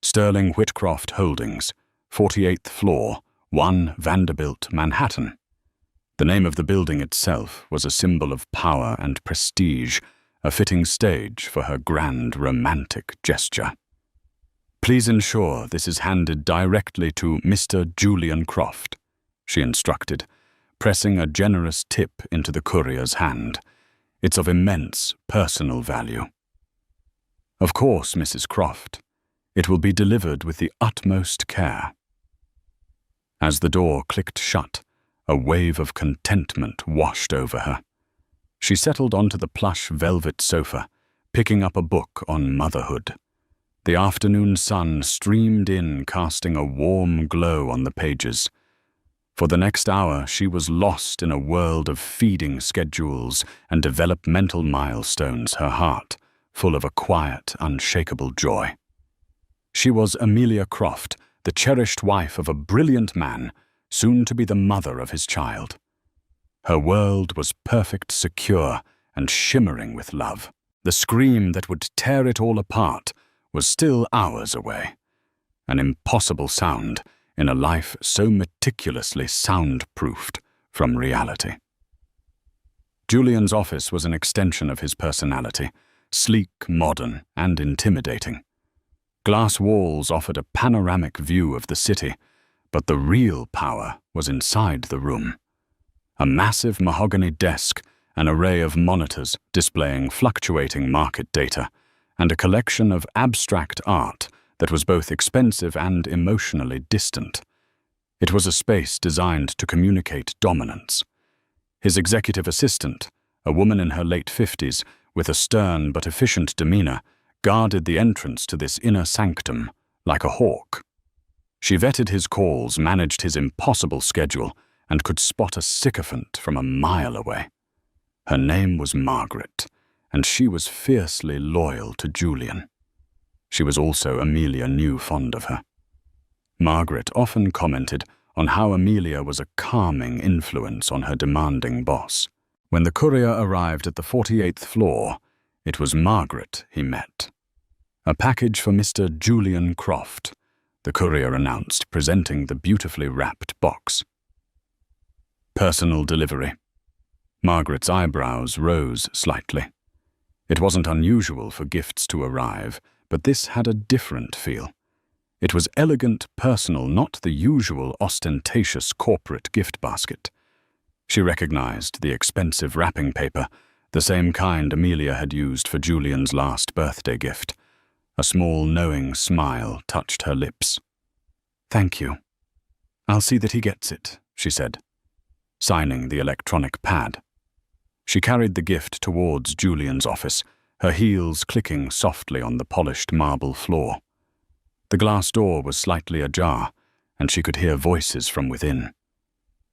Sterling Whitcroft Holdings, 48th floor, 1 Vanderbilt, Manhattan. The name of the building itself was a symbol of power and prestige, a fitting stage for her grand romantic gesture. "Please ensure this is handed directly to Mr. Julian Croft," she instructed, pressing a generous tip into the courier's hand. "It's of immense personal value." "Of course, Mrs. Croft. It will be delivered with the utmost care." As the door clicked shut, a wave of contentment washed over her. She settled onto the plush velvet sofa, picking up a book on motherhood. The afternoon sun streamed in, casting a warm glow on the pages. For the next hour, she was lost in a world of feeding schedules and developmental milestones, her heart full of a quiet, unshakable joy. She was Amelia Croft, the cherished wife of a brilliant man, soon to be the mother of his child. Her world was perfect, secure, and shimmering with love. The scream that would tear it all apart was still hours away, an impossible sound in a life so meticulously soundproofed from reality. Julian's office was an extension of his personality, sleek, modern, and intimidating. Glass walls offered a panoramic view of the city, but the real power was inside the room. A massive mahogany desk, an array of monitors displaying fluctuating market data, and a collection of abstract art that was both expensive and emotionally distant. It was a space designed to communicate dominance. His executive assistant, a woman in her late 50s with a stern but efficient demeanor, guarded the entrance to this inner sanctum like a hawk. She vetted his calls, managed his impossible schedule, and could spot a sycophant from a mile away. Her name was Margaret, and she was fiercely loyal to Julian. She was also, Amelia knew, fond of her. Margaret often commented on how Amelia was a calming influence on her demanding boss. When the courier arrived at the 48th floor, it was Margaret he met. "A package for Mr. Julian Croft," the courier announced, presenting the beautifully wrapped box. "Personal delivery." Margaret's eyebrows rose slightly. It wasn't unusual for gifts to arrive, but this had a different feel. It was elegant, personal, not the usual ostentatious corporate gift basket. She recognized the expensive wrapping paper, the same kind Amelia had used for Julian's last birthday gift. A small, knowing smile touched her lips. "Thank you. I'll see that he gets it," she said, signing the electronic pad. She carried the gift towards Julian's office, her heels clicking softly on the polished marble floor. The glass door was slightly ajar, and she could hear voices from within.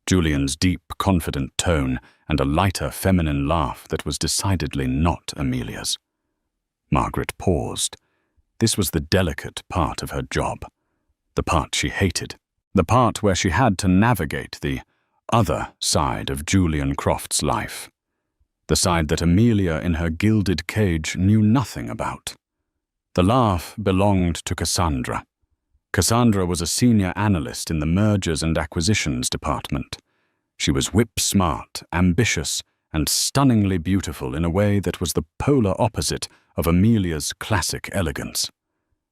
Julian's deep, confident tone and a lighter, feminine laugh that was decidedly not Amelia's. Margaret paused. This was the delicate part of her job, the part she hated, the part where she had to navigate the other side of Julian Croft's life, the side that Amelia in her gilded cage knew nothing about. The laugh belonged to Cassandra. Cassandra was a senior analyst in the mergers and acquisitions department. She was whip-smart, ambitious, and stunningly beautiful in a way that was the polar opposite of Amelia's classic elegance.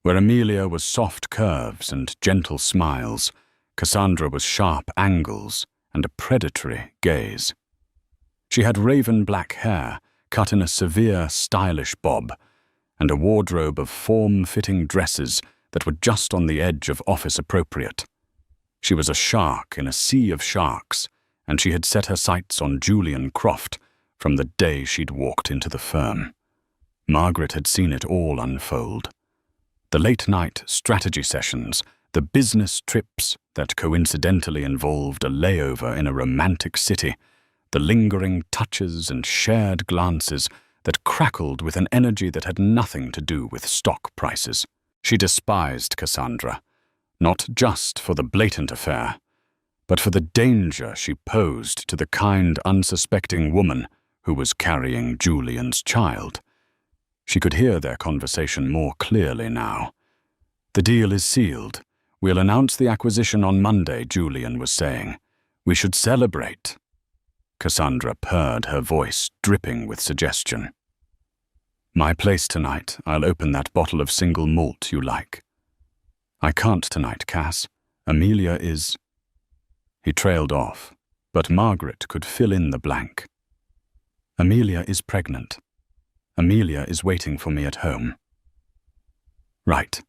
Where Amelia was soft curves and gentle smiles, Cassandra was sharp angles and a predatory gaze. She had raven black hair, cut in a severe, stylish bob, and a wardrobe of form-fitting dresses that were just on the edge of office-appropriate. She was a shark in a sea of sharks, and she had set her sights on Julian Croft from the day she'd walked into the firm. Margaret had seen it all unfold. The late-night strategy sessions, the business trips that coincidentally involved a layover in a romantic city, the lingering touches and shared glances that crackled with an energy that had nothing to do with stock prices. She despised Cassandra, not just for the blatant affair, but for the danger she posed to the kind, unsuspecting woman who was carrying Julian's child. She could hear their conversation more clearly now. "The deal is sealed. We'll announce the acquisition on Monday," Julian was saying. "We should celebrate." Cassandra purred, her voice dripping with suggestion. "My place tonight. I'll open that bottle of single malt you like." "I can't tonight, Cass. Amelia is—" He trailed off, but Margaret could fill in the blank. "Amelia is pregnant. Amelia is waiting for me at home." "Right."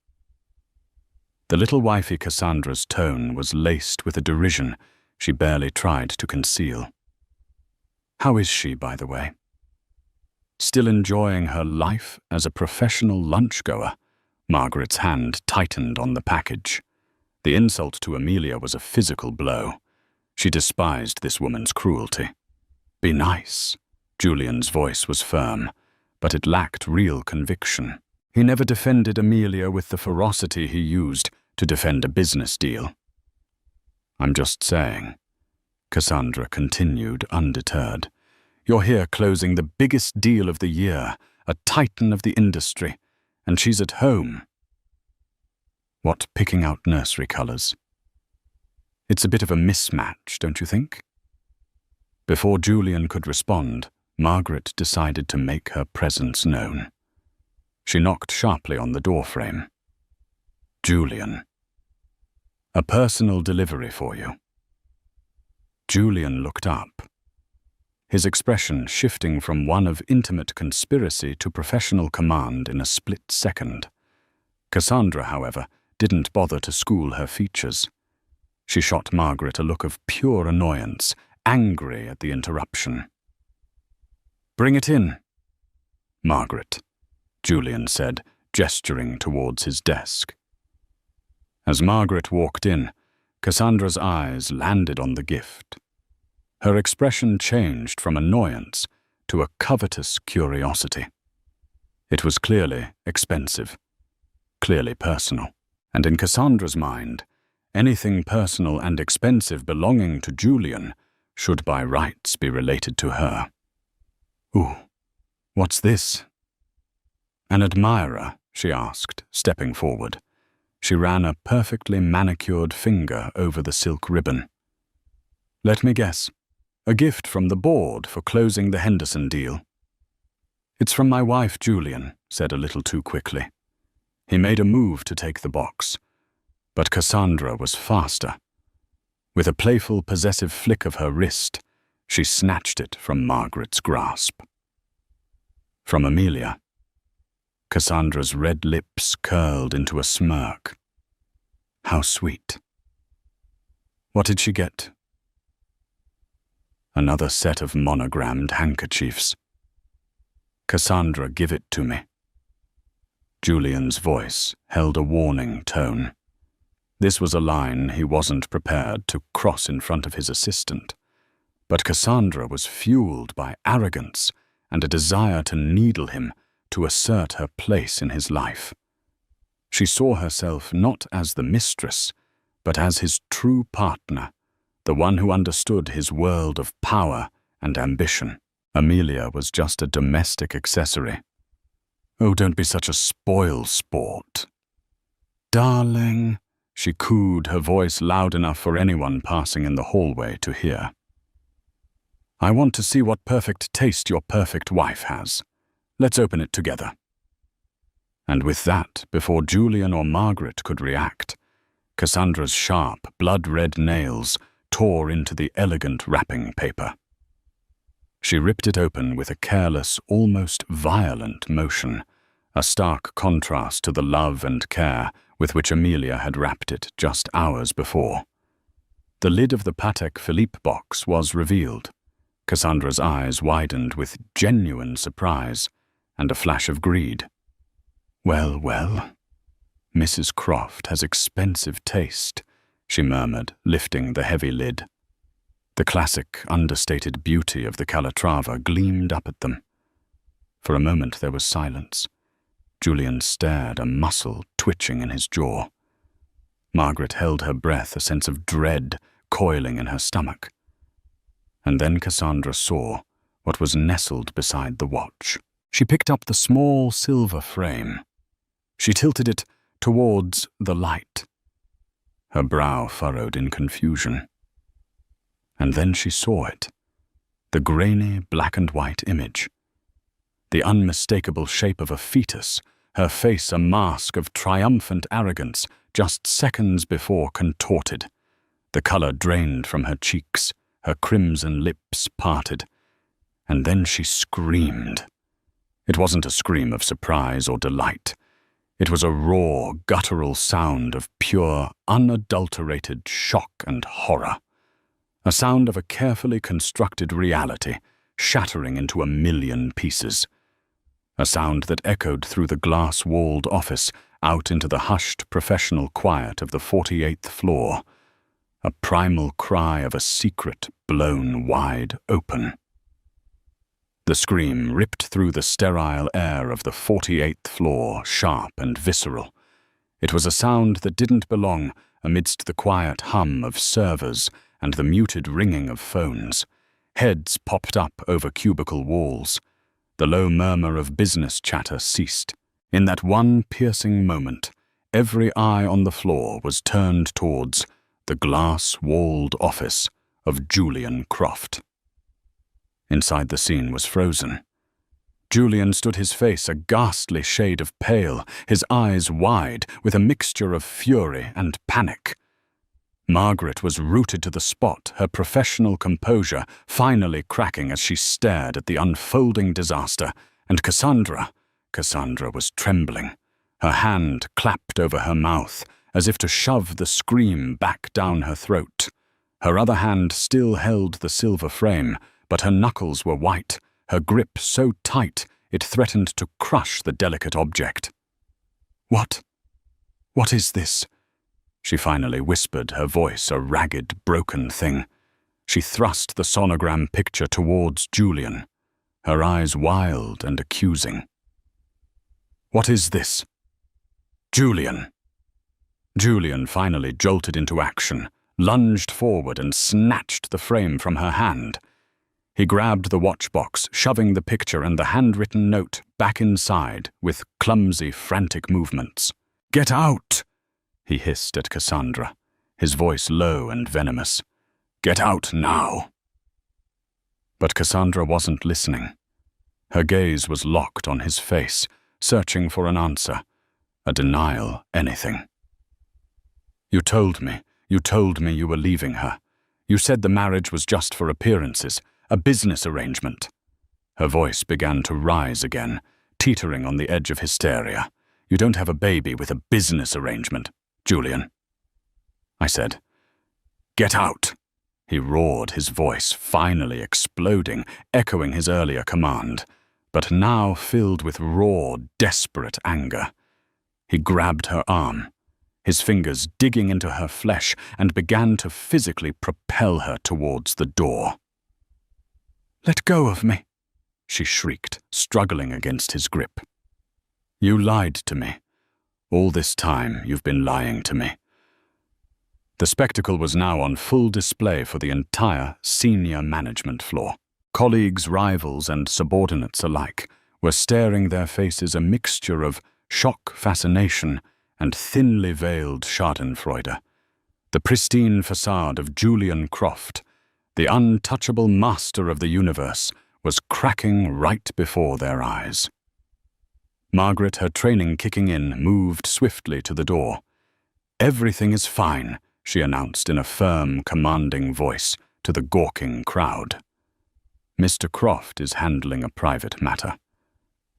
The little wifey Cassandra's tone was laced with a derision she barely tried to conceal. "How is she, by the way?" Still enjoying her life as a professional lunch-goer, Margaret's hand tightened on the package. The insult to Amelia was a physical blow. She despised this woman's cruelty. "Be nice." Julian's voice was firm, but it lacked real conviction. He never defended Amelia with the ferocity he used to defend a business deal. "I'm just saying," Cassandra continued, undeterred. "You're here closing the biggest deal of the year, a titan of the industry, and she's at home." "What, picking out nursery colours?" "It's a bit of a mismatch, don't you think?" Before Julian could respond, Margaret decided to make her presence known. She knocked sharply on the doorframe. "Julian. A personal delivery for you." Julian looked up, his expression shifting from one of intimate conspiracy to professional command in a split second. Cassandra, however, didn't bother to school her features. She shot Margaret a look of pure annoyance, angry at the interruption. "Bring it in." "Margaret," Julian said, gesturing towards his desk. As Margaret walked in, Cassandra's eyes landed on the gift. Her expression changed from annoyance to a covetous curiosity. It was clearly expensive, clearly personal, and in Cassandra's mind, anything personal and expensive belonging to Julian should by rights be related to her. "Ooh, what's this?" "An admirer?" she asked, stepping forward. She ran a perfectly manicured finger over the silk ribbon. "Let me guess. A gift from the board for closing the Henderson deal." "It's from my wife, Julian," said a little too quickly. He made a move to take the box, but Cassandra was faster. With a playful, possessive flick of her wrist, she snatched it from Margaret's grasp. "From Amelia." Cassandra's red lips curled into a smirk. "How sweet." "What did she get?" "Another set of monogrammed handkerchiefs." "Cassandra, give it to me." Julian's voice held a warning tone. This was a line he wasn't prepared to cross in front of his assistant. But Cassandra was fueled by arrogance and a desire to needle him, to assert her place in his life. She saw herself not as the mistress, but as his true partner, the one who understood his world of power and ambition. Amelia was just a domestic accessory. "Oh, don't be such a spoil sport." "Darling," she cooed, her voice loud enough for anyone passing in the hallway to hear. "I want to see what perfect taste your perfect wife has. Let's open it together." And with that, before Julian or Margaret could react, Cassandra's sharp, blood-red nails tore into the elegant wrapping paper. She ripped it open with a careless, almost violent motion, a stark contrast to the love and care with which Amelia had wrapped it just hours before. The lid of the Patek Philippe box was revealed. Cassandra's eyes widened with genuine surprise and a flash of greed. "Well, well, Mrs. Croft has expensive taste," she murmured, lifting the heavy lid. The classic, understated beauty of the Calatrava gleamed up at them. For a moment there was silence. Julian stared, a muscle twitching in his jaw. Margaret held her breath, a sense of dread coiling in her stomach. And then Cassandra saw what was nestled beside the watch. She picked up the small silver frame. She tilted it towards the light. Her brow furrowed in confusion. And then she saw it, the grainy black and white image. The unmistakable shape of a fetus, her face a mask of triumphant arrogance, just seconds before contorted. The color drained from her cheeks, her crimson lips parted. And then she screamed. It wasn't a scream of surprise or delight. It was a raw, guttural sound of pure, unadulterated shock and horror. A sound of a carefully constructed reality, shattering into a million pieces. A sound that echoed through the glass-walled office out into the hushed professional quiet of the 48th floor. A primal cry of a secret blown wide open. The scream ripped through the sterile air of the 48th floor, sharp and visceral. It was a sound that didn't belong amidst the quiet hum of servers and the muted ringing of phones. Heads popped up over cubicle walls. The low murmur of business chatter ceased. In that one piercing moment, every eye on the floor was turned towards the glass-walled office of Julian Croft. Inside the scene was frozen. Julian stood, his face a ghastly shade of pale, his eyes wide with a mixture of fury and panic. Margaret was rooted to the spot, her professional composure finally cracking as she stared at the unfolding disaster, and Cassandra was trembling. Her hand clapped over her mouth, as if to shove the scream back down her throat. Her other hand still held the silver frame, but her knuckles were white, her grip so tight it threatened to crush the delicate object. What is this?" she finally whispered, her voice a ragged, broken thing. She thrust the sonogram picture towards Julian, her eyes wild and accusing. "What is this?" "Julian!" Julian finally jolted into action, lunged forward and snatched the frame from her hand. He grabbed the watchbox, shoving the picture and the handwritten note back inside with clumsy, frantic movements. "Get out!" he hissed at Cassandra, his voice low and venomous. "Get out now!" But Cassandra wasn't listening. Her gaze was locked on his face, searching for an answer, a denial, anything. You told me you were leaving her. You said the marriage was just for appearances, a business arrangement." Her voice began to rise again, teetering on the edge of hysteria. "You don't have a baby with a business arrangement, Julian." I said. "Get out!" he roared, his voice finally exploding, echoing his earlier command, but now filled with raw, desperate anger. He grabbed her arm, his fingers digging into her flesh, and began to physically propel her towards the door. "Let go of me," she shrieked, struggling against his grip. "You lied to me. All this time you've been lying to me." The spectacle was now on full display for the entire senior management floor. Colleagues, rivals, and subordinates alike were staring, their faces a mixture of shock, fascination, and thinly veiled schadenfreude. The pristine facade of Julian Croft, the untouchable master of the universe, was cracking right before their eyes. Margaret, her training kicking in, moved swiftly to the door. "Everything is fine," she announced in a firm, commanding voice to the gawking crowd. "Mr. Croft is handling a private matter.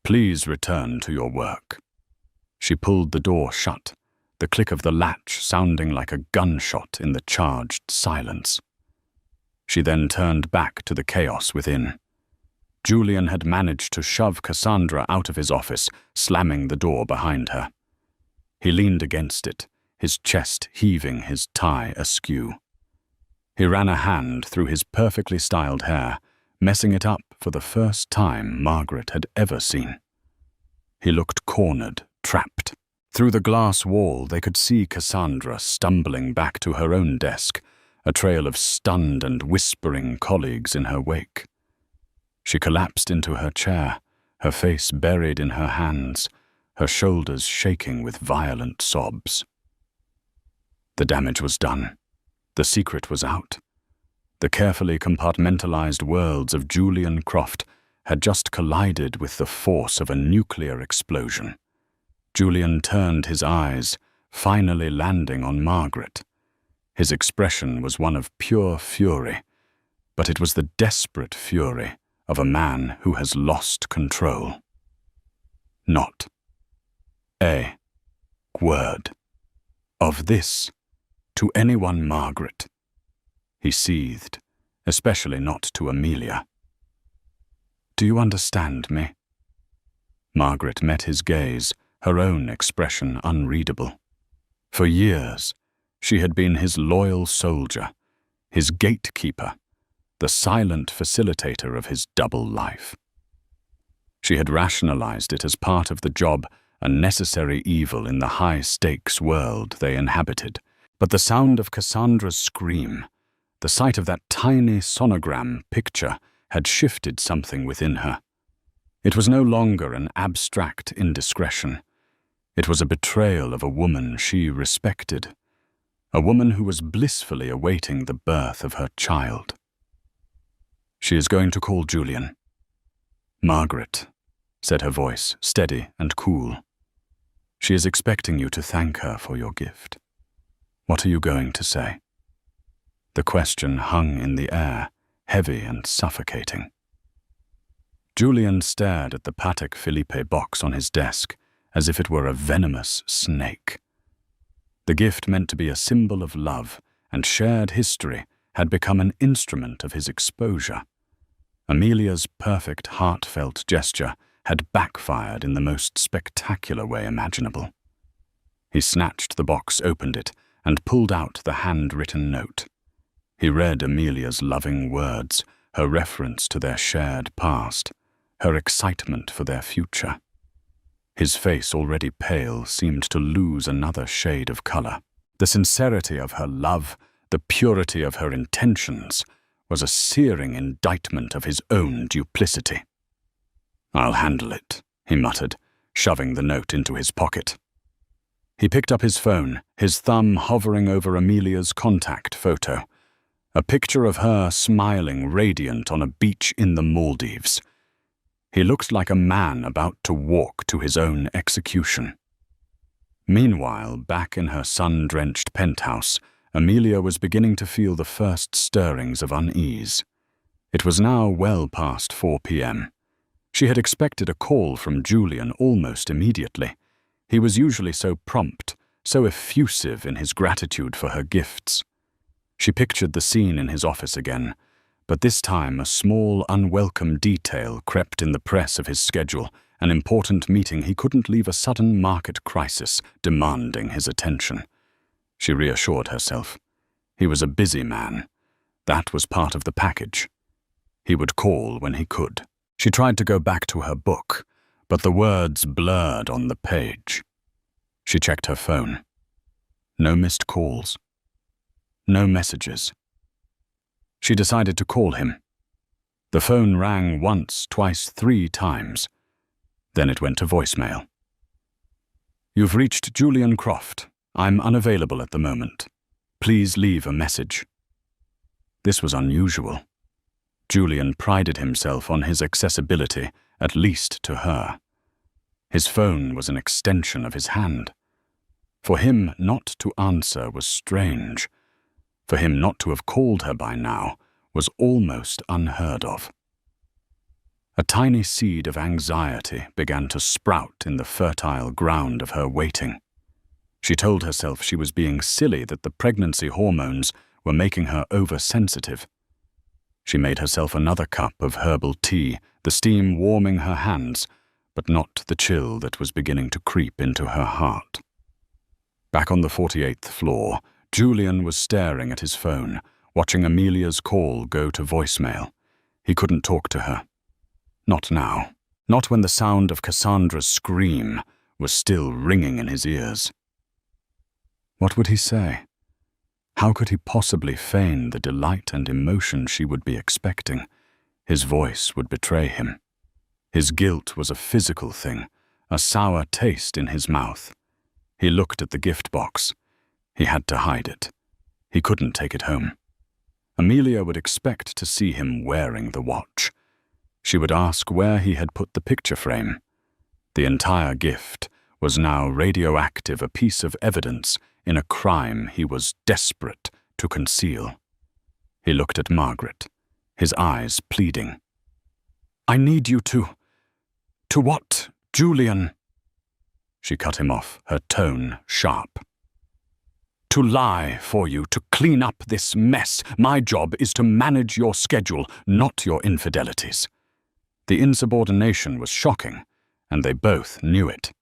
Please return to your work." She pulled the door shut, the click of the latch sounding like a gunshot in the charged silence. She then turned back to the chaos within. Julian had managed to shove Cassandra out of his office, slamming the door behind her. He leaned against it, his chest heaving, his tie askew. He ran a hand through his perfectly styled hair, messing it up for the first time Margaret had ever seen. He looked cornered, trapped. Through the glass wall they could see Cassandra stumbling back to her own desk, a trail of stunned and whispering colleagues in her wake. She collapsed into her chair, her face buried in her hands, her shoulders shaking with violent sobs. The damage was done. The secret was out. The carefully compartmentalized worlds of Julian Croft had just collided with the force of a nuclear explosion. Julian turned his eyes, finally landing on Margaret. His expression was one of pure fury, but it was the desperate fury of a man who has lost control. Not a word of this to anyone, Margaret, he seethed, especially not to Amelia. "Do you understand me?" Margaret met his gaze, her own expression unreadable. For years, she had been his loyal soldier, his gatekeeper, the silent facilitator of his double life. She had rationalized it as part of the job, a necessary evil in the high-stakes world they inhabited. But the sound of Cassandra's scream, the sight of that tiny sonogram picture, had shifted something within her. It was no longer an abstract indiscretion. It was a betrayal of a woman she respected, a woman who was blissfully awaiting the birth of her child. "She is going to call Julian." "Margaret," said her voice, steady and cool. "She is expecting you to thank her for your gift. What are you going to say?" The question hung in the air, heavy and suffocating. Julian stared at the Patek Philippe box on his desk as if it were a venomous snake. The gift, meant to be a symbol of love and shared history, had become an instrument of his exposure. Amelia's perfect, heartfelt gesture had backfired in the most spectacular way imaginable. He snatched the box, opened it, and pulled out the handwritten note. He read Amelia's loving words, her reference to their shared past, her excitement for their future. His face, already pale, seemed to lose another shade of color. The sincerity of her love, the purity of her intentions, was a searing indictment of his own duplicity. "I'll handle it," he muttered, shoving the note into his pocket. He picked up his phone, his thumb hovering over Amelia's contact photo, a picture of her smiling, radiant on a beach in the Maldives. He looked like a man about to walk to his own execution. Meanwhile, back in her sun-drenched penthouse, Amelia was beginning to feel the first stirrings of unease. It was now well past 4 p.m. She had expected a call from Julian almost immediately. He was usually so prompt, so effusive in his gratitude for her gifts. She pictured the scene in his office again, but this time a small, unwelcome detail crept in the press of his schedule, an important meeting he couldn't leave, a sudden market crisis demanding his attention. She reassured herself. He was a busy man. That was part of the package. He would call when he could. She tried to go back to her book, but the words blurred on the page. She checked her phone. No missed calls. No messages. She decided to call him. The phone rang once, twice, 3 times. Then it went to voicemail. "You've reached Julian Croft. I'm unavailable at the moment. Please leave a message." This was unusual. Julian prided himself on his accessibility, at least to her. His phone was an extension of his hand. For him not to answer was strange. For him not to have called her by now was almost unheard of. A tiny seed of anxiety began to sprout in the fertile ground of her waiting. She told herself she was being silly, that the pregnancy hormones were making her oversensitive. She made herself another cup of herbal tea, the steam warming her hands, but not the chill that was beginning to creep into her heart. Back on the 48th floor, Julian was staring at his phone, watching Amelia's call go to voicemail. He couldn't talk to her. Not now. Not when the sound of Cassandra's scream was still ringing in his ears. What would he say? How could he possibly feign the delight and emotion she would be expecting? His voice would betray him. His guilt was a physical thing, a sour taste in his mouth. He looked at the gift box. He had to hide it. He couldn't take it home. Amelia would expect to see him wearing the watch. She would ask where he had put the picture frame. The entire gift was now radioactive, a piece of evidence in a crime he was desperate to conceal. He looked at Margaret, his eyes pleading. "I need you to what, Julian?" She cut him off, her tone sharp. "To lie for you, to clean up this mess. My job is to manage your schedule, not your infidelities." The insubordination was shocking, and they both knew it.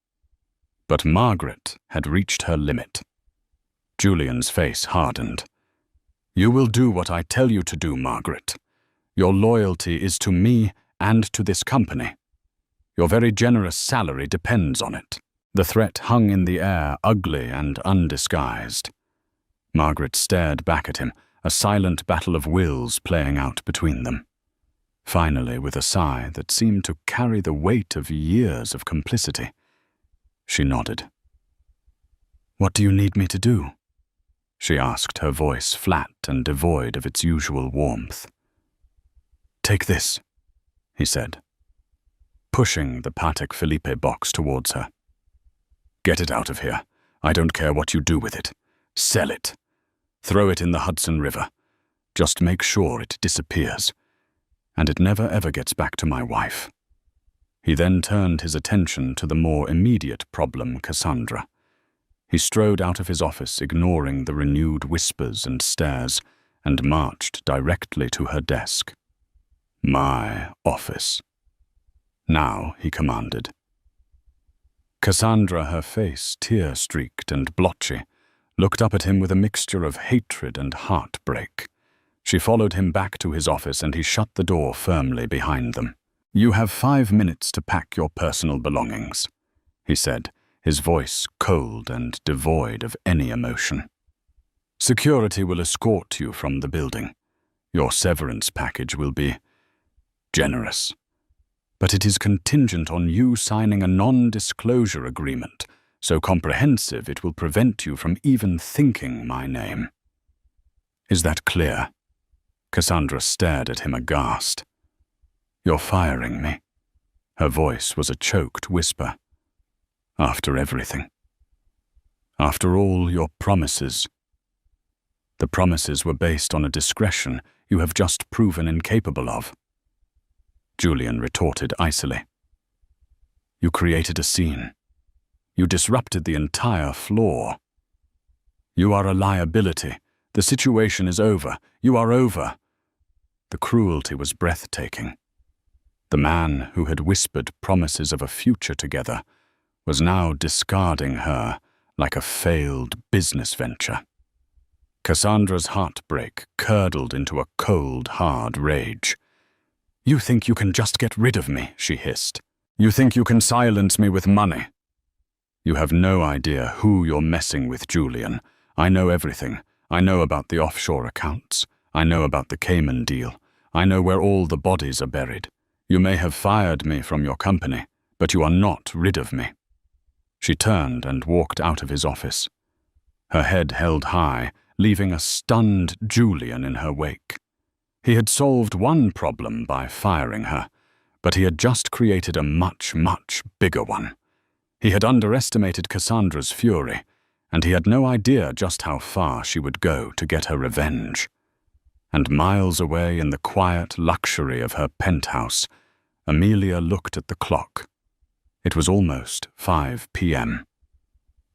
But Margaret had reached her limit. Julian's face hardened. "You will do what I tell you to do, Margaret. Your loyalty is to me and to this company. Your very generous salary depends on it." The threat hung in the air, ugly and undisguised. Margaret stared back at him, a silent battle of wills playing out between them. Finally, with a sigh that seemed to carry the weight of years of complicity, she nodded. "What do you need me to do?" she asked, her voice flat and devoid of its usual warmth. "Take this," he said, pushing the Patek Philippe box towards her. "Get it out of here. I don't care what you do with it. Sell it. Throw it in the Hudson River. Just make sure it disappears. And it never ever gets back to my wife." He then turned his attention to the more immediate problem, Cassandra. He strode out of his office, ignoring the renewed whispers and stares, and marched directly to her desk. "My office." "Now," he commanded. Cassandra, her face tear-streaked and blotchy, looked up at him with a mixture of hatred and heartbreak. She followed him back to his office, and he shut the door firmly behind them. "You have 5 minutes to pack your personal belongings," he said, his voice cold and devoid of any emotion. "Security will escort you from the building. Your severance package will be generous. But it is contingent on you signing a non-disclosure agreement, so comprehensive it will prevent you from even thinking my name." "Is that clear?" Cassandra stared at him aghast. "You're firing me." Her voice was a choked whisper. "After everything. After all your promises." "The promises were based on a discretion you have just proven incapable of," Julian retorted icily. "You created a scene. You disrupted the entire floor. You are a liability. The situation is over. You are over." The cruelty was breathtaking. The man who had whispered promises of a future together was now discarding her like a failed business venture. Cassandra's heartbreak curdled into a cold, hard rage. "You think you can just get rid of me," she hissed. "You think you can silence me with money. You have no idea who you're messing with, Julian. I know everything. I know about the offshore accounts. I know about the Cayman deal. I know where all the bodies are buried. You may have fired me from your company, but you are not rid of me." She turned and walked out of his office, her head held high, leaving a stunned Julian in her wake. He had solved one problem by firing her, but he had just created a much, much bigger one. He had underestimated Cassandra's fury, and he had no idea just how far she would go to get her revenge. And miles away in the quiet luxury of her penthouse, Amelia looked at the clock. It was almost 5 p.m.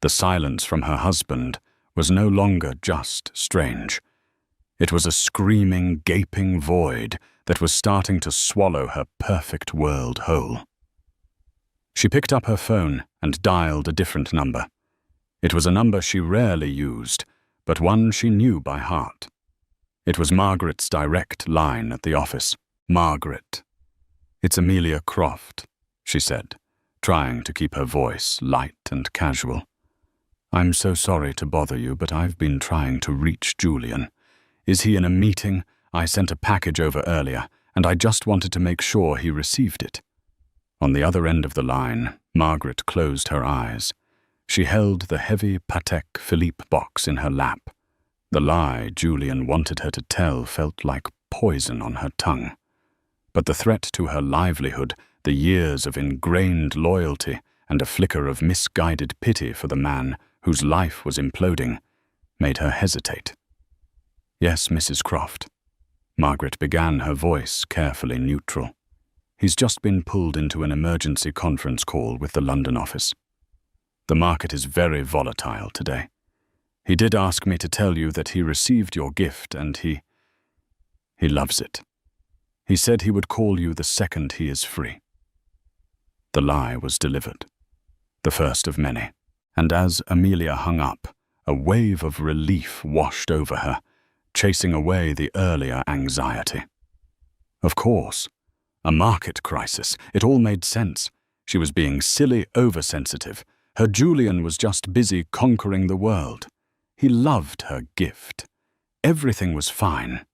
The silence from her husband was no longer just strange. It was a screaming, gaping void that was starting to swallow her perfect world whole. She picked up her phone and dialed a different number. It was a number she rarely used, but one she knew by heart. It was Margaret's direct line at the office. "Margaret." "It's Amelia Croft," she said, trying to keep her voice light and casual. "I'm so sorry to bother you, but I've been trying to reach Julian. Is he in a meeting? I sent a package over earlier, and I just wanted to make sure he received it." On the other end of the line, Margaret closed her eyes. She held the heavy Patek Philippe box in her lap. The lie Julian wanted her to tell felt like poison on her tongue. But the threat to her livelihood, the years of ingrained loyalty, and a flicker of misguided pity for the man whose life was imploding, made her hesitate. "Yes, Mrs. Croft." Margaret began, her voice carefully neutral. "He's just been pulled into an emergency conference call with the London office. The market is very volatile today. He did ask me to tell you that he received your gift and he loves it. He said he would call you the second he is free." The lie was delivered, the first of many, and as Amelia hung up, a wave of relief washed over her, chasing away the earlier anxiety. Of course, a market crisis. It all made sense. She was being silly, oversensitive. Her Julian was just busy conquering the world. He loved her gift. Everything was fine.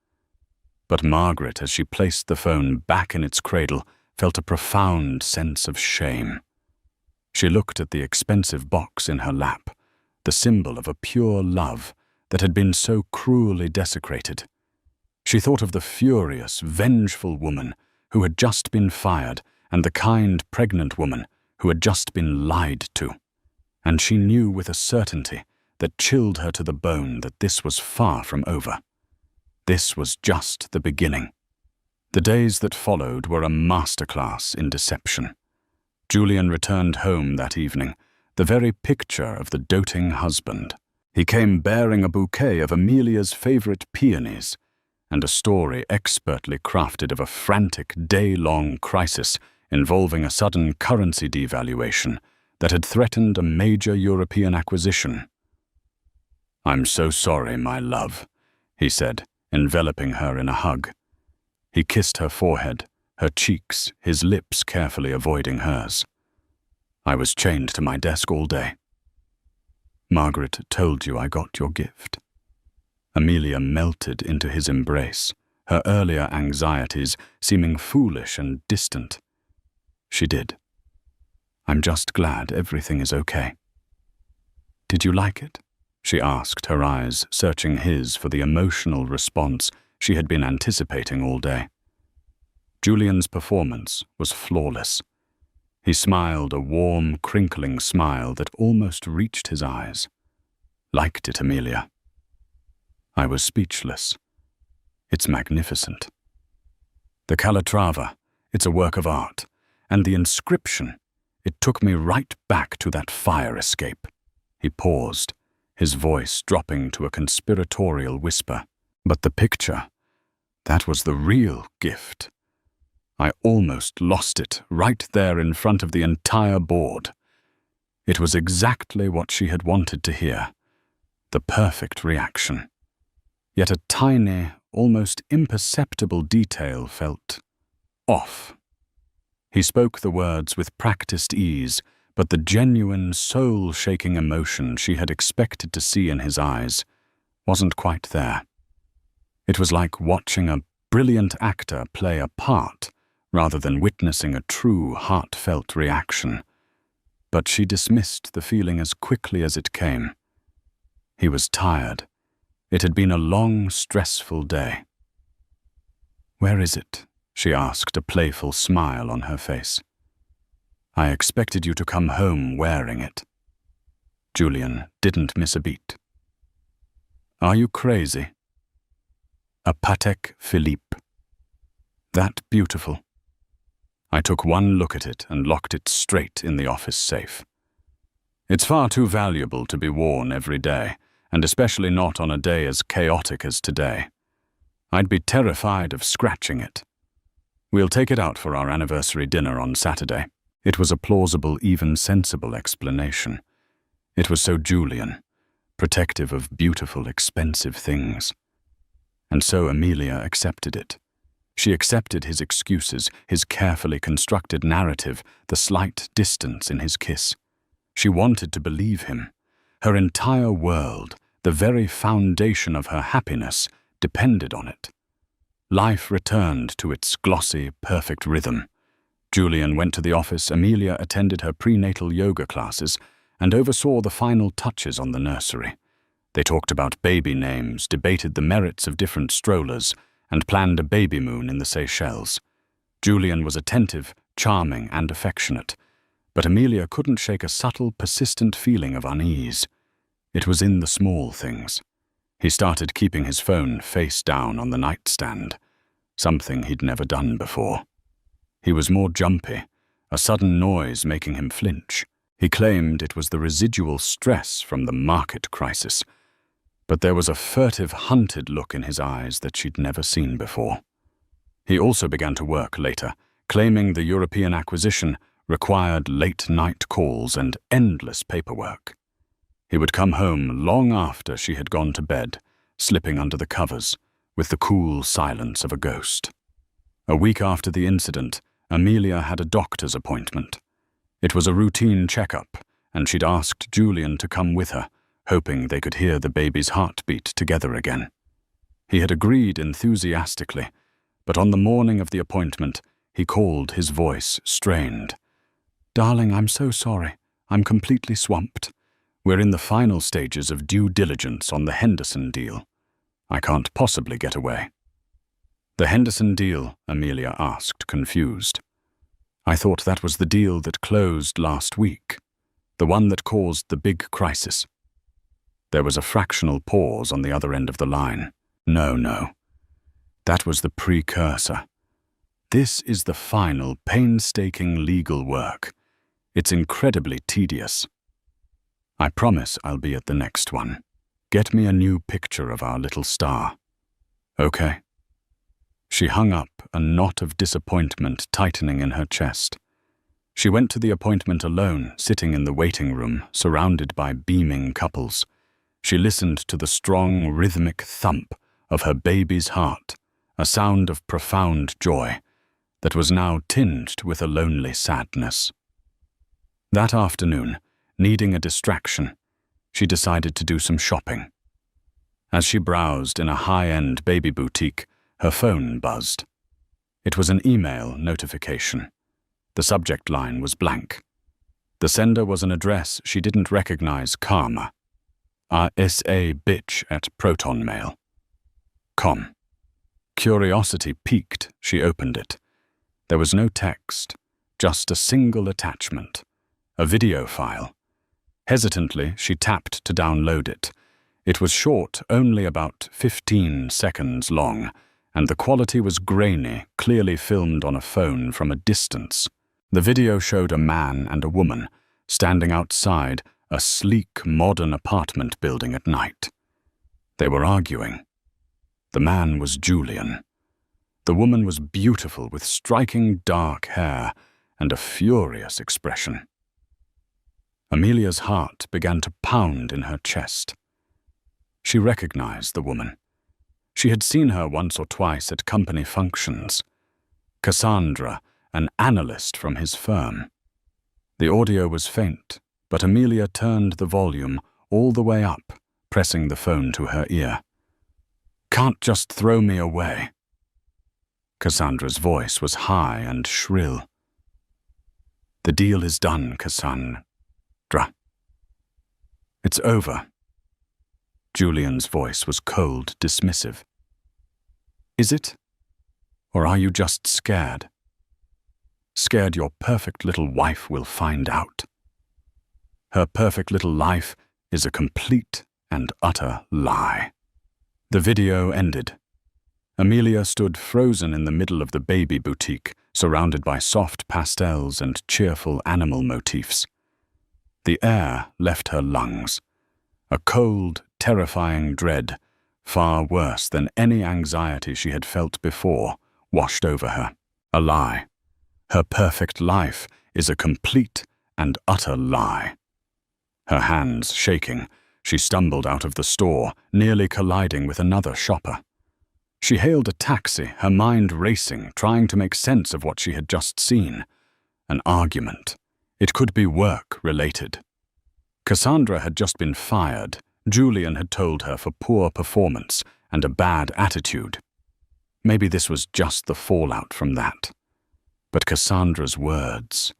But Margaret, as she placed the phone back in its cradle, felt a profound sense of shame. She looked at the expensive box in her lap, the symbol of a pure love that had been so cruelly desecrated. She thought of the furious, vengeful woman who had just been fired and the kind, pregnant woman who had just been lied to. And she knew with a certainty that chilled her to the bone that this was far from over. This was just the beginning. The days that followed were a masterclass in deception. Julian returned home that evening, the very picture of the doting husband. He came bearing a bouquet of Amelia's favorite peonies and a story expertly crafted of a frantic day-long crisis involving a sudden currency devaluation that had threatened a major European acquisition. "I'm so sorry, my love," he said, enveloping her in a hug. He kissed her forehead, her cheeks, his lips carefully avoiding hers. "I was chained to my desk all day." "Margaret told you I got your gift." Amelia melted into his embrace, her earlier anxieties seeming foolish and distant. "She did. I'm just glad everything is okay." "Did you like it?" she asked, her eyes searching his for the emotional response she had been anticipating all day. Julian's performance was flawless. He smiled a warm, crinkling smile that almost reached his eyes. "Liked it, Amelia?" I was speechless. "It's magnificent. The Calatrava, it's a work of art, and the inscription, it took me right back to that fire escape." He paused, his voice dropping to a conspiratorial whisper. "But the picture, that was the real gift. I almost lost it right there in front of the entire board. It was exactly what she had wanted to hear, the perfect reaction. Yet a tiny, almost imperceptible detail felt off." He spoke the words with practiced ease, but the genuine, soul-shaking emotion she had expected to see in his eyes wasn't quite there. It was like watching a brilliant actor play a part rather than witnessing a true, heartfelt reaction. But she dismissed the feeling as quickly as it came. He was tired. It had been a long, stressful day. "Where is it?" she asked, a playful smile on her face. I expected you to come home wearing it. Julian didn't miss a beat. Are you crazy? A Patek Philippe. That beautiful. I took one look at it and locked it straight in the office safe. It's far too valuable to be worn every day, and especially not on a day as chaotic as today. I'd be terrified of scratching it. We'll take it out for our anniversary dinner on Saturday. It was a plausible, even sensible explanation. It was so Julian, protective of beautiful, expensive things. And so Amelia accepted it. She accepted his excuses, his carefully constructed narrative, the slight distance in his kiss. She wanted to believe him. Her entire world, the very foundation of her happiness, depended on it. Life returned to its glossy, perfect rhythm. Julian went to the office, Amelia attended her prenatal yoga classes, and oversaw the final touches on the nursery. They talked about baby names, debated the merits of different strollers, and planned a baby moon in the Seychelles. Julian was attentive, charming, and affectionate, but Amelia couldn't shake a subtle, persistent feeling of unease. It was in the small things. He started keeping his phone face down on the nightstand, something he'd never done before. He was more jumpy, a sudden noise making him flinch. He claimed it was the residual stress from the market crisis, but there was a furtive, hunted look in his eyes that she'd never seen before. He also began to work later, claiming the European acquisition required late-night calls and endless paperwork. He would come home long after she had gone to bed, slipping under the covers, with the cool silence of a ghost. A week after the incident, Amelia had a doctor's appointment. It was a routine checkup, and she'd asked Julian to come with her, hoping they could hear the baby's heartbeat together again. He had agreed enthusiastically, but on the morning of the appointment, he called, his voice strained. "Darling, I'm so sorry. I'm completely swamped. We're in the final stages of due diligence on the Henderson deal. I can't possibly get away." "The Henderson deal?" Amelia asked, confused. "I thought that was the deal that closed last week, the one that caused the big crisis." There was a fractional pause on the other end of the line. No. That was the precursor. This is the final, painstaking legal work. It's incredibly tedious. I promise I'll be at the next one. Get me a new picture of our little star. Okay. She hung up, a knot of disappointment tightening in her chest. She went to the appointment alone, sitting in the waiting room, surrounded by beaming couples. She listened to the strong, rhythmic thump of her baby's heart, a sound of profound joy that was now tinged with a lonely sadness. That afternoon, needing a distraction, she decided to do some shopping. As she browsed in a high-end baby boutique, her phone buzzed. It was an email notification. The subject line was blank. The sender was an address she didn't recognize, Karma. RSA bitch at protonmail.com. Curiosity piqued, she opened it. There was no text, just a single attachment, a video file. Hesitantly, she tapped to download it. It was short, only about 15 seconds long, and the quality was grainy, clearly filmed on a phone from a distance. The video showed a man and a woman standing outside a sleek, modern apartment building at night. They were arguing. The man was Julian. The woman was beautiful, with striking dark hair and a furious expression. Amelia's heart began to pound in her chest. She recognized the woman. She had seen her once or twice at company functions. Cassandra, an analyst from his firm. The audio was faint, but Amelia turned the volume all the way up, pressing the phone to her ear. "Can't just throw me away." Cassandra's voice was high and shrill. "The deal is done, Cassandra. It's over." Julian's voice was cold, dismissive. "Is it? Or are you just scared?" Scared your perfect little wife will find out. Her perfect little life is a complete and utter lie. The video ended. Amelia stood frozen in the middle of the baby boutique, surrounded by soft pastels and cheerful animal motifs. The air left her lungs. A cold, terrifying dread, far worse than any anxiety she had felt before, washed over her. A lie. Her perfect life is a complete and utter lie. Her hands shaking, she stumbled out of the store, nearly colliding with another shopper. She hailed a taxi, her mind racing, trying to make sense of what she had just seen. An argument. It could be work-related. Cassandra had just been fired. Julian had told her for poor performance and a bad attitude. Maybe this was just the fallout from that. But Cassandra's words.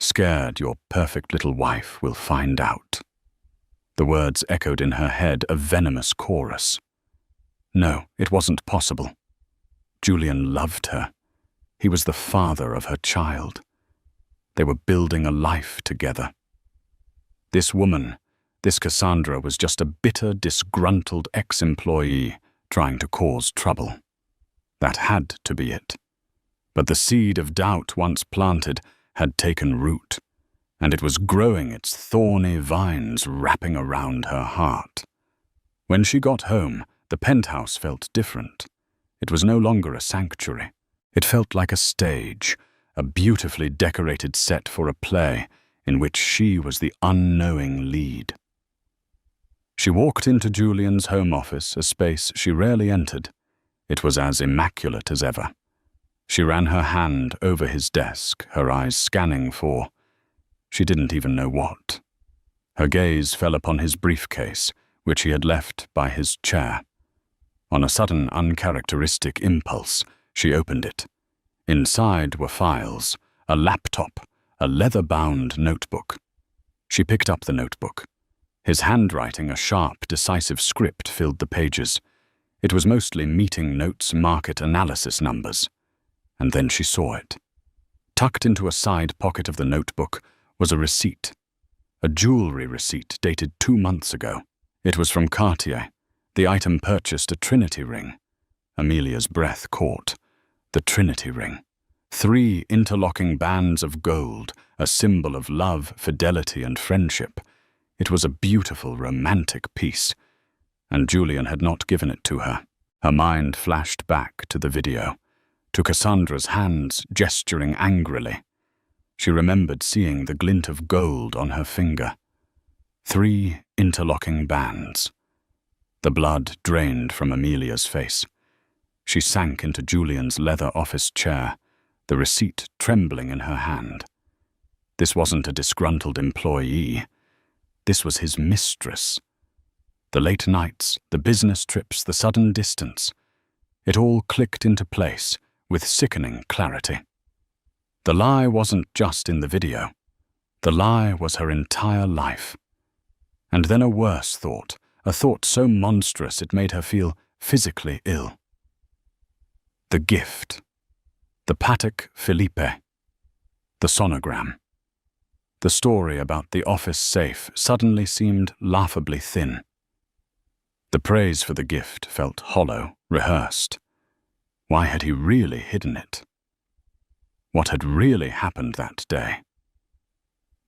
Scared your perfect little wife will find out. The words echoed in her head, a venomous chorus. No, it wasn't possible. Julian loved her. He was the father of her child. They were building a life together. This woman, this Cassandra, was just a bitter, disgruntled ex-employee trying to cause trouble. That had to be it. But the seed of doubt once planted had taken root, and it was growing its thorny vines wrapping around her heart. When she got home, the penthouse felt different. It was no longer a sanctuary. It felt like a stage, a beautifully decorated set for a play in which she was the unknowing lead. She walked into Julian's home office, a space she rarely entered. It was as immaculate as ever. She ran her hand over his desk, her eyes scanning for, she didn't even know what. Her gaze fell upon his briefcase, which he had left by his chair. On a sudden, uncharacteristic impulse, she opened it. Inside were files, a laptop, a leather-bound notebook. She picked up the notebook. His handwriting, a sharp, decisive script, filled the pages. It was mostly meeting notes, market analysis numbers. And then she saw it. Tucked into a side pocket of the notebook was a receipt. A jewelry receipt dated 2 months ago. It was from Cartier. The item purchased a Trinity ring. Amelia's breath caught. The Trinity ring. 3 interlocking bands of gold, a symbol of love, fidelity, and friendship. It was a beautiful, romantic piece, and Julian had not given it to her. Her mind flashed back to the video, to Cassandra's hands gesturing angrily. She remembered seeing the glint of gold on her finger. 3 interlocking bands. The blood drained from Amelia's face. She sank into Julian's leather office chair, the receipt trembling in her hand. This wasn't a disgruntled employee. This was his mistress. The late nights, the business trips, the sudden distance. It all clicked into place with sickening clarity. The lie wasn't just in the video. The lie was her entire life. And then a worse thought, a thought so monstrous it made her feel physically ill. The gift. The Patek Philippe. The sonogram. The story about the office safe suddenly seemed laughably thin. The praise for the gift felt hollow, rehearsed. Why had he really hidden it? What had really happened that day?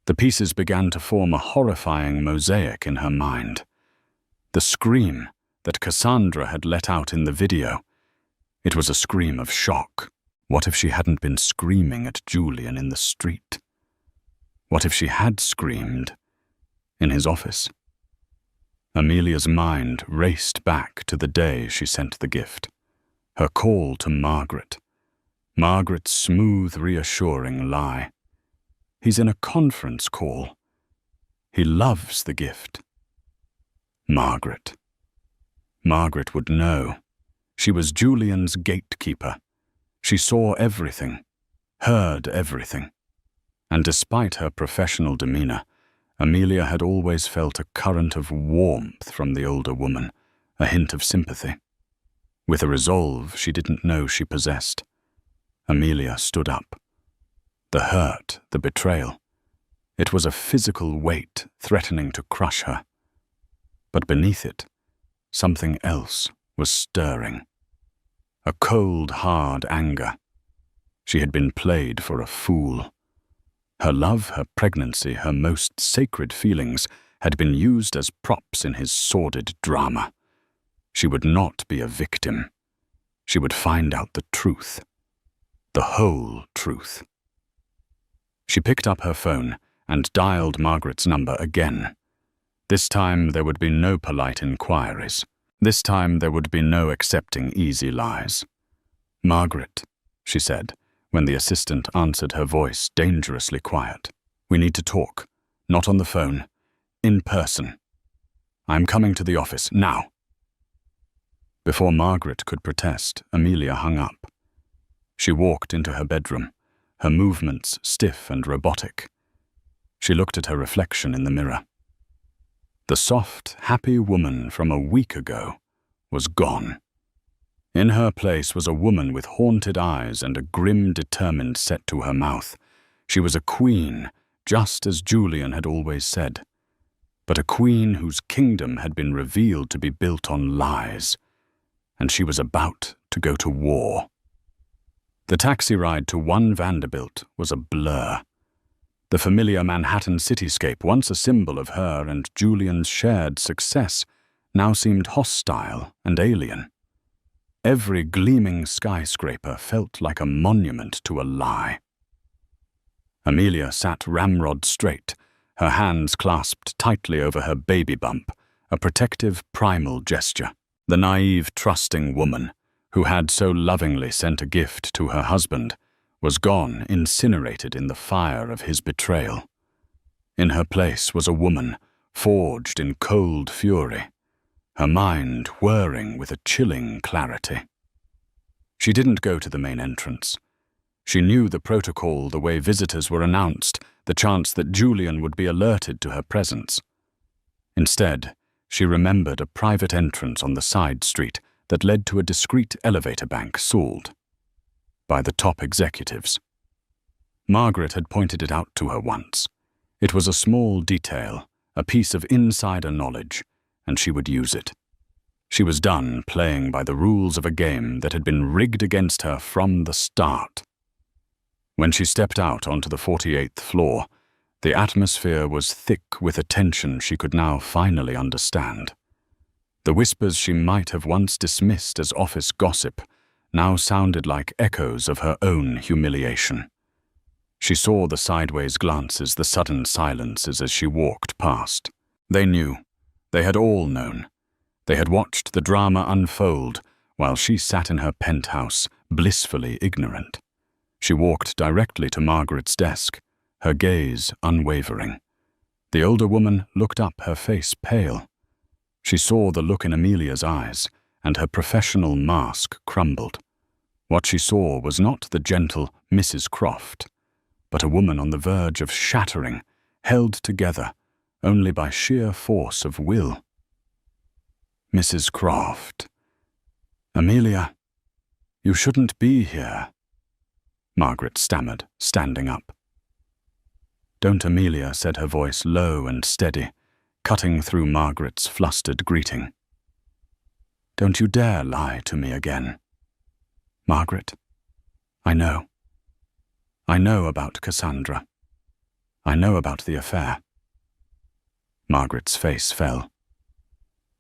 The pieces began to form a horrifying mosaic in her mind. The scream that Cassandra had let out in the video. It was a scream of shock. What if she hadn't been screaming at Julian in the street? What if she had screamed in his office? Amelia's mind raced back to the day she sent the gift. Her call to Margaret. Margaret's smooth, reassuring lie. He's in a conference call. He loves the gift. Margaret. Margaret would know. She was Julian's gatekeeper. She saw everything, heard everything. And despite her professional demeanor, Amelia had always felt a current of warmth from the older woman, a hint of sympathy. With a resolve she didn't know she possessed, Amelia stood up. The hurt, the betrayal. It was a physical weight threatening to crush her. But beneath it, something else was stirring. A cold, hard anger. She had been played for a fool. Her love, her pregnancy, her most sacred feelings had been used as props in his sordid drama. She would not be a victim. She would find out the truth. The whole truth. She picked up her phone and dialed Margaret's number again. This time there would be no polite inquiries. This time there would be no accepting easy lies. "Margaret," she said, when the assistant answered her voice dangerously quiet. "We need to talk. Not on the phone. In person. I'm coming to the office now." Before Margaret could protest, Amelia hung up. She walked into her bedroom, her movements stiff and robotic. She looked at her reflection in the mirror. The soft, happy woman from a week ago was gone. In her place was a woman with haunted eyes and a grim, determined set to her mouth. She was a queen, just as Julian had always said, but a queen whose kingdom had been revealed to be built on lies, and she was about to go to war. The taxi ride to 1 Vanderbilt was a blur. The familiar Manhattan cityscape, once a symbol of her and Julian's shared success, now seemed hostile and alien. Every gleaming skyscraper felt like a monument to a lie. Amelia sat ramrod straight, her hands clasped tightly over her baby bump, a protective primal gesture. The naive, trusting woman, who had so lovingly sent a gift to her husband, was gone, incinerated in the fire of his betrayal. In her place was a woman, forged in cold fury, her mind whirring with a chilling clarity. She didn't go to the main entrance. She knew the protocol, the way visitors were announced, the chance that Julian would be alerted to her presence. Instead, she remembered a private entrance on the side street that led to a discreet elevator bank sold by the top executives. Margaret had pointed it out to her once. It was a small detail, a piece of insider knowledge, and she would use it. She was done playing by the rules of a game that had been rigged against her from the start. When she stepped out onto the 48th floor, the atmosphere was thick with a tension she could now finally understand. The whispers she might have once dismissed as office gossip now sounded like echoes of her own humiliation. She saw the sideways glances, the sudden silences as she walked past. They knew. They had all known. They had watched the drama unfold while she sat in her penthouse, blissfully ignorant. She walked directly to Margaret's desk, her gaze unwavering. The older woman looked up, her face pale. She saw the look in Amelia's eyes, and her professional mask crumbled. What she saw was not the gentle Mrs. Croft, but a woman on the verge of shattering, held together only by sheer force of will. "Mrs. Croft. Amelia, you shouldn't be here," Margaret stammered, standing up. "Don't, Amelia," said her voice low and steady, cutting through Margaret's flustered greeting. "Don't you dare lie to me again. Margaret, I know. I know about Cassandra. I know about the affair." Margaret's face fell.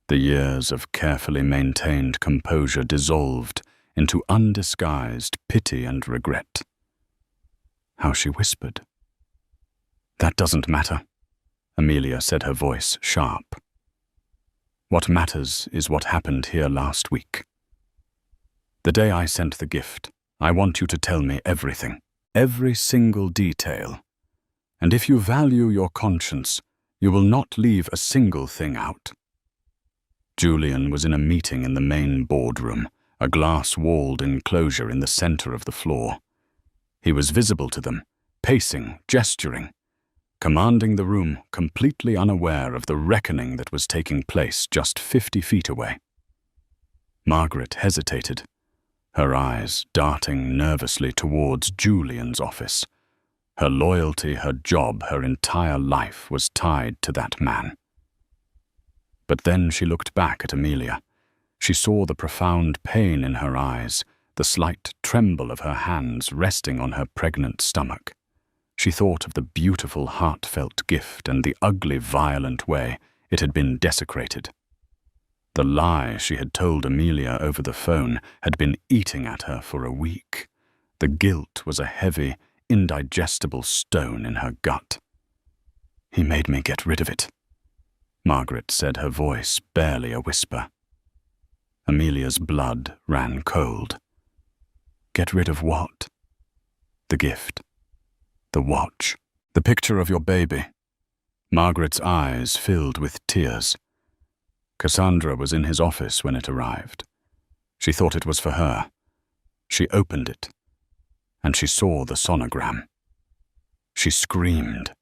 The years of carefully maintained composure dissolved into undisguised pity and regret. How she whispered. "That doesn't matter," Amelia said, her voice sharp. "What matters is what happened here last week. The day I sent the gift, I want you to tell me everything, every single detail. And if you value your conscience, you will not leave a single thing out." Julian was in a meeting in the main boardroom, a glass-walled enclosure in the center of the floor. He was visible to them, pacing, gesturing, commanding the room, completely unaware of the reckoning that was taking place just 50 feet away. Margaret hesitated, her eyes darting nervously towards Julian's office, Her loyalty, her job, her entire life was tied to that man. But then she looked back at Amelia. She saw the profound pain in her eyes, the slight tremble of her hands resting on her pregnant stomach. She thought of the beautiful, heartfelt gift and the ugly, violent way it had been desecrated. The lie she had told Amelia over the phone had been eating at her for a week. The guilt was a heavy, indigestible stone in her gut. "He made me get rid of it," Margaret said, her voice barely a whisper. Amelia's blood ran cold. "Get rid of what?" "The gift. The watch. The picture of your baby." Margaret's eyes filled with tears. Cassandra was in his office when it arrived. She thought it was for her. She opened it, and she saw the sonogram. She screamed.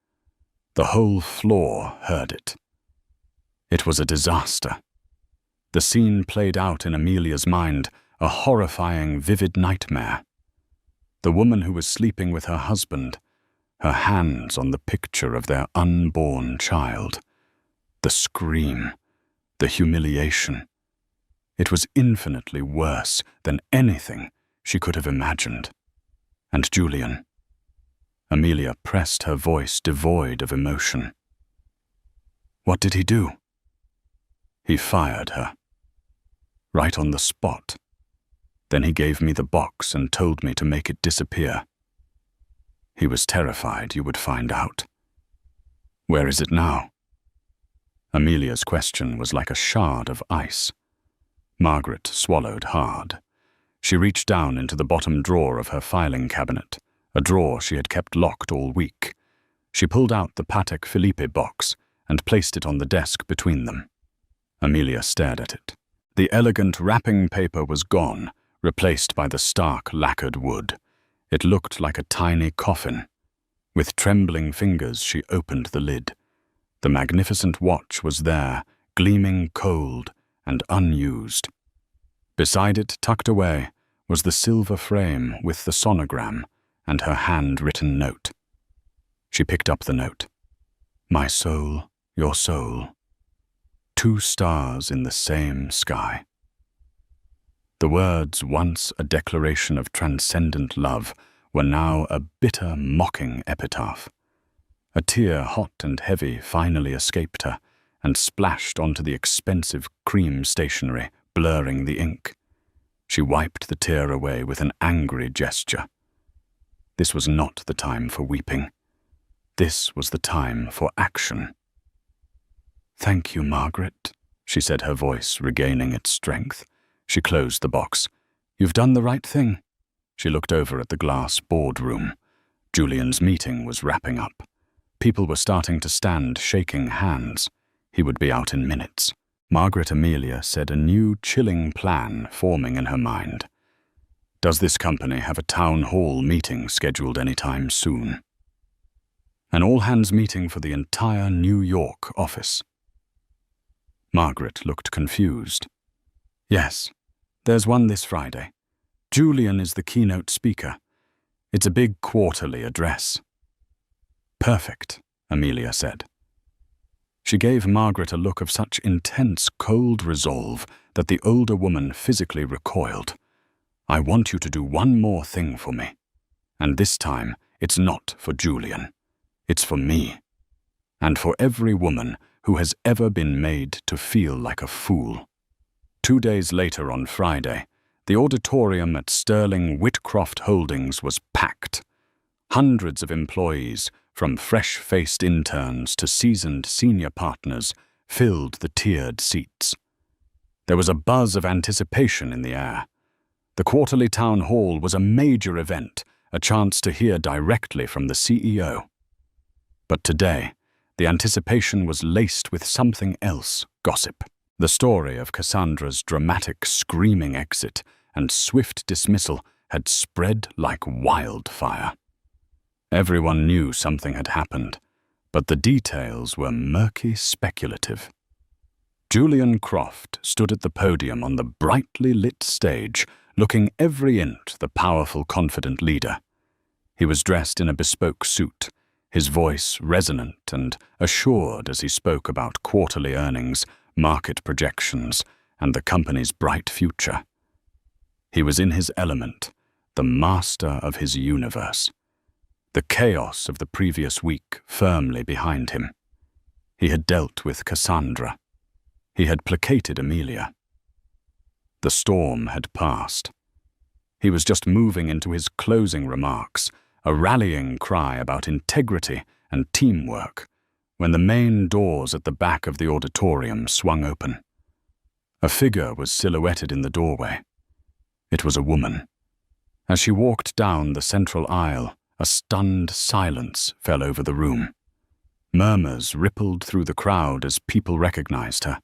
The whole floor heard it. It was a disaster. The scene played out in Amelia's mind, a horrifying, vivid nightmare. The woman who was sleeping with her husband, her hands on the picture of their unborn child. The scream, the humiliation. It was infinitely worse than anything she could have imagined. And Julian. Amelia pressed her voice devoid of emotion. "What did he do?" "He fired her. Right on the spot. Then he gave me the box and told me to make it disappear. He was terrified you would find out." "Where is it now?" Amelia's question was like a shard of ice. Margaret swallowed hard. She reached down into the bottom drawer of her filing cabinet, a drawer she had kept locked all week. She pulled out the Patek Philippe box and placed it on the desk between them. Amelia stared at it. The elegant wrapping paper was gone, replaced by the stark lacquered wood. It looked like a tiny coffin. With trembling fingers, she opened the lid. The magnificent watch was there, gleaming cold and unused. Beside it, tucked away, was the silver frame with the sonogram and her handwritten note. She picked up the note. "My soul, your soul. 2 stars in the same sky." The words, once a declaration of transcendent love, were now a bitter, mocking epitaph. A tear, hot and heavy, finally escaped her and splashed onto the expensive cream stationery, blurring the ink. She wiped the tear away with an angry gesture. This was not the time for weeping. This was the time for action. "Thank you, Margaret," she said, her voice regaining its strength. She closed the box. "You've done the right thing." She looked over at the glass boardroom. Julian's meeting was wrapping up. People were starting to stand, shaking hands. He would be out in minutes. Margaret Amelia said, a new chilling plan forming in her mind. "Does this company have a town hall meeting scheduled any time soon?" An all-hands meeting for the entire New York office. Margaret looked confused. "Yes, there's one this Friday. Julian is the keynote speaker. It's a big quarterly address." "Perfect," Amelia said. She gave Margaret a look of such intense, cold resolve that the older woman physically recoiled. "I want you to do one more thing for me. And this time, it's not for Julian. It's for me. And for every woman who has ever been made to feel like a fool." 2 days later, on Friday, the auditorium at Sterling Whitcroft Holdings was packed. Hundreds of employees, from fresh-faced interns to seasoned senior partners, filled the tiered seats. There was a buzz of anticipation in the air. The quarterly town hall was a major event, a chance to hear directly from the CEO. But today, the anticipation was laced with something else, gossip. The story of Cassandra's dramatic screaming exit and swift dismissal had spread like wildfire. Everyone knew something had happened, but the details were murky, speculative. Julian Croft stood at the podium on the brightly lit stage, looking every inch the powerful, confident leader. He was dressed in a bespoke suit, his voice resonant and assured as he spoke about quarterly earnings, market projections, and the company's bright future. He was in his element, the master of his universe. The chaos of the previous week firmly behind him. He had dealt with Cassandra. He had placated Amelia. The storm had passed. He was just moving into his closing remarks, a rallying cry about integrity and teamwork, when the main doors at the back of the auditorium swung open. A figure was silhouetted in the doorway. It was a woman. As she walked down the central aisle, a stunned silence fell over the room. Murmurs rippled through the crowd as people recognized her.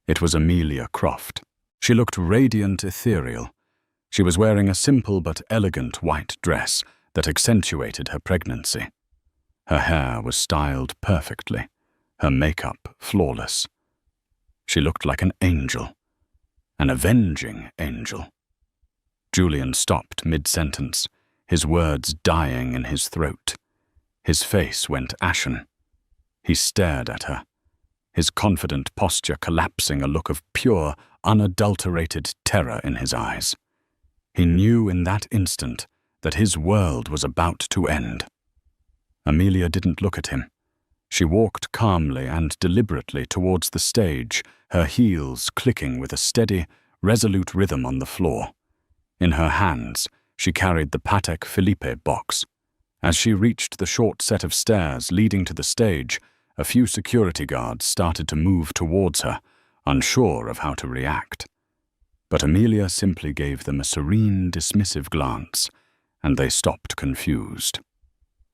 It was Amelia Croft. She looked radiant ethereal. She was wearing a simple but elegant white dress that accentuated her pregnancy. Her hair was styled perfectly, her makeup flawless. She looked like an angel, an avenging angel. Julian stopped mid-sentence, his words dying in his throat. His face went ashen. He stared at her, his confident posture collapsing, a look of pure, unadulterated terror in his eyes. He knew in that instant that his world was about to end. Amelia didn't look at him. She walked calmly and deliberately towards the stage, her heels clicking with a steady, resolute rhythm on the floor. In her hands, she carried the Patek Philippe box. As she reached the short set of stairs leading to the stage, a few security guards started to move towards her, unsure of how to react. But Amelia simply gave them a serene, dismissive glance, and they stopped confused.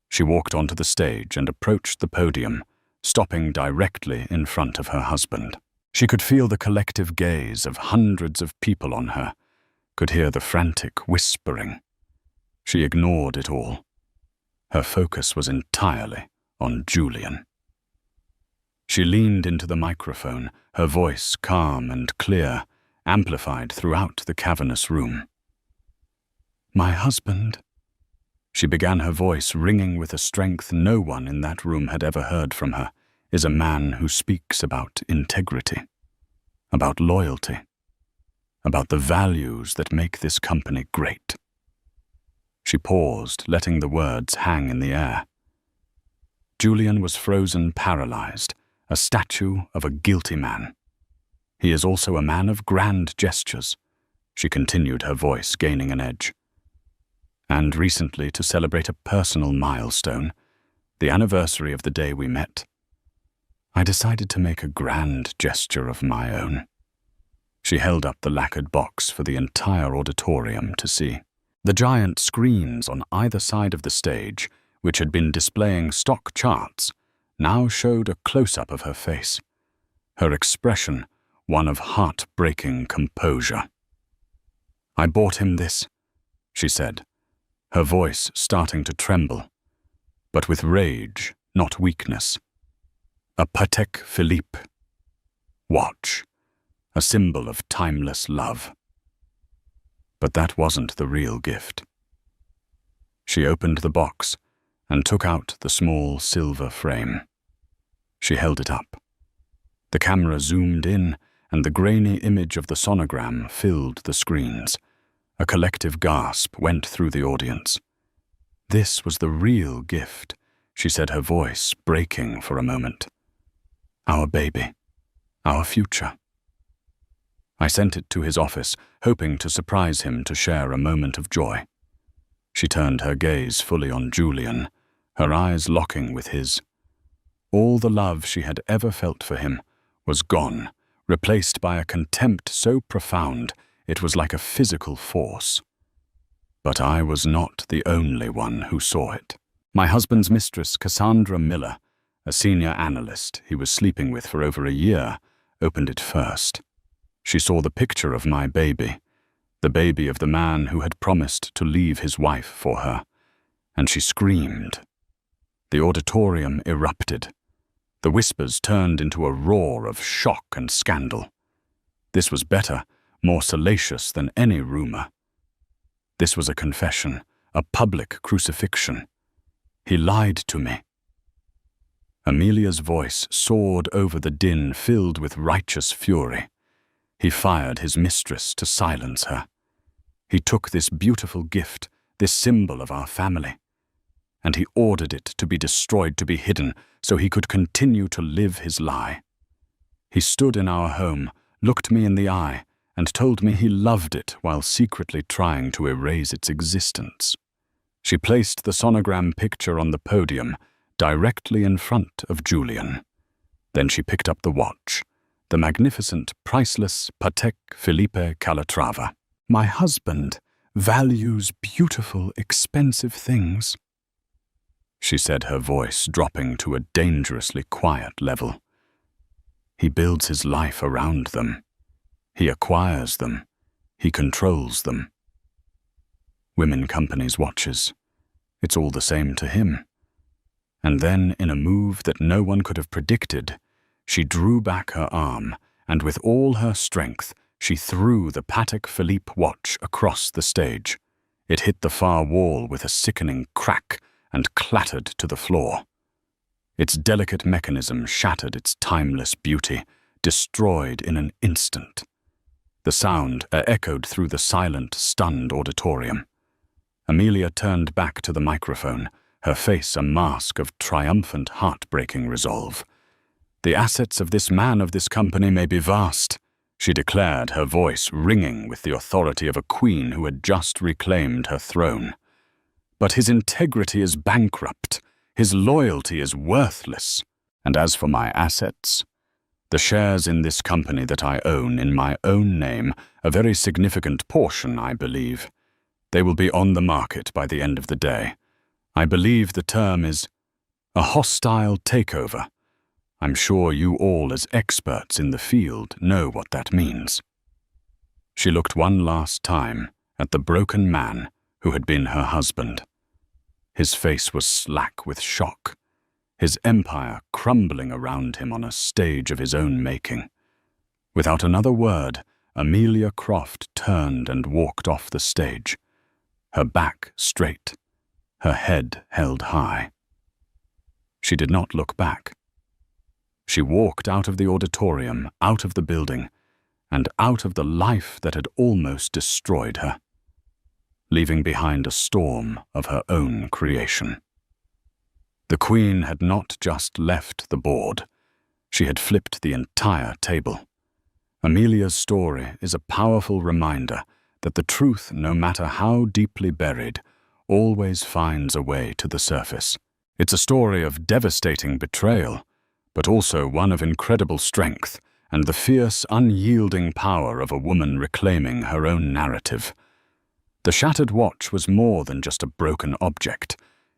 She walked onto the stage and approached the podium, stopping directly in front of her husband. She could feel the collective gaze of hundreds of people on her, could hear the frantic whispering. She ignored it all. Her focus was entirely on Julian. She leaned into the microphone, her voice calm and clear, amplified throughout the cavernous room. "My husband," she began, her voice ringing with a strength no one in that room had ever heard from her, "is a man who speaks about integrity, about loyalty, about the values that make this company great." She paused, letting the words hang in the air. Julian was frozen, paralyzed, a statue of a guilty man. "He is also a man of grand gestures," she continued, her voice gaining an edge. "And recently, to celebrate a personal milestone, the anniversary of the day we met, I decided to make a grand gesture of my own." She held up the lacquered box for the entire auditorium to see. The giant screens on either side of the stage, which had been displaying stock charts, now showed a close-up of her face, her expression one of heartbreaking composure. "I bought him this," she said, her voice starting to tremble, but with rage, not weakness. "A Patek Philippe watch, a symbol of timeless love." But that wasn't the real gift. She opened the box and took out the small silver frame. She held it up. The camera zoomed in, and the grainy image of the sonogram filled the screens. A collective gasp went through the audience. "This was the real gift," she said, her voice breaking for a moment. "Our baby, our future." I sent it to his office, hoping to surprise him to share a moment of joy. She turned her gaze fully on Julian, her eyes locking with his. All the love she had ever felt for him was gone, replaced by a contempt so profound it was like a physical force. But I was not the only one who saw it. My husband's mistress, Cassandra Miller, a senior analyst he was sleeping with for over a year, opened it first. She saw the picture of my baby, the baby of the man who had promised to leave his wife for her, and she screamed. The auditorium erupted. The whispers turned into a roar of shock and scandal. This was better, more salacious than any rumor. This was a confession, a public crucifixion. He lied to me. Amelia's voice soared over the din filled with righteous fury. He fired his mistress to silence her. He took this beautiful gift, this symbol of our family, and he ordered it to be destroyed, to be hidden, so he could continue to live his lie. He stood in our home, looked me in the eye, and told me he loved it while secretly trying to erase its existence. She placed the sonogram picture on the podium, directly in front of Julian. Then she picked up the watch, the magnificent, priceless Patek Philippe Calatrava. My husband values beautiful, expensive things, she said, her voice dropping to a dangerously quiet level. He builds his life around them. He acquires them. He controls them. Women Company's watches. It's all the same to him. And then, in a move that no one could have predicted, she drew back her arm, and with all her strength, she threw the Patek Philippe watch across the stage. It hit the far wall with a sickening crack and clattered to the floor. Its delicate mechanism shattered its timeless beauty, destroyed in an instant. The sound echoed through the silent, stunned auditorium. Amelia turned back to the microphone, her face a mask of triumphant, heartbreaking resolve. The assets of this man of this company may be vast, she declared, her voice ringing with the authority of a queen who had just reclaimed her throne. But his integrity is bankrupt, his loyalty is worthless, and as for my assets, the shares in this company that I own in my own name, a very significant portion, I believe, they will be on the market by the end of the day. I believe the term is a hostile takeover. I'm sure you all, as experts in the field, know what that means. She looked one last time at the broken man who had been her husband. His face was slack with shock, his empire crumbling around him on a stage of his own making. Without another word, Amelia Croft turned and walked off the stage, her back straight, her head held high. She did not look back. She walked out of the auditorium, out of the building, and out of the life that had almost destroyed her, leaving behind a storm of her own creation. The Queen had not just left the board, she had flipped the entire table. Amelia's story is a powerful reminder that the truth, no matter how deeply buried, always finds a way to the surface. It's a story of devastating betrayal, but also one of incredible strength and the fierce, unyielding power of a woman reclaiming her own narrative. The shattered watch was more than just a broken object.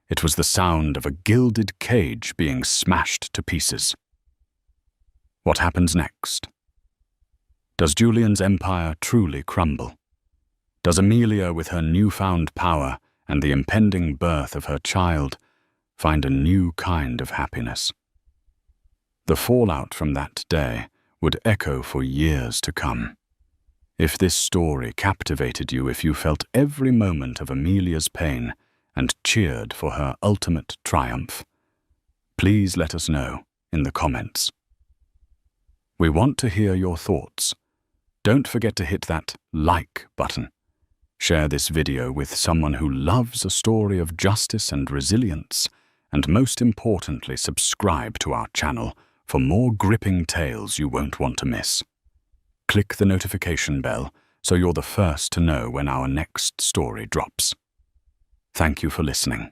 It was the sound of a gilded cage being smashed to pieces. What happens next? Does Julian's empire truly crumble? Does Amelia, with her newfound power and the impending birth of her child, find a new kind of happiness? The fallout from that day would echo for years to come. If this story captivated you, if you felt every moment of Amelia's pain and cheered for her ultimate triumph, please let us know in the comments. We want to hear your thoughts. Don't forget to hit that like button. Share this video with someone who loves a story of justice and resilience, and most importantly, subscribe to our channel for more gripping tales you won't want to miss. Click the notification bell so you're the first to know when our next story drops. Thank you for listening.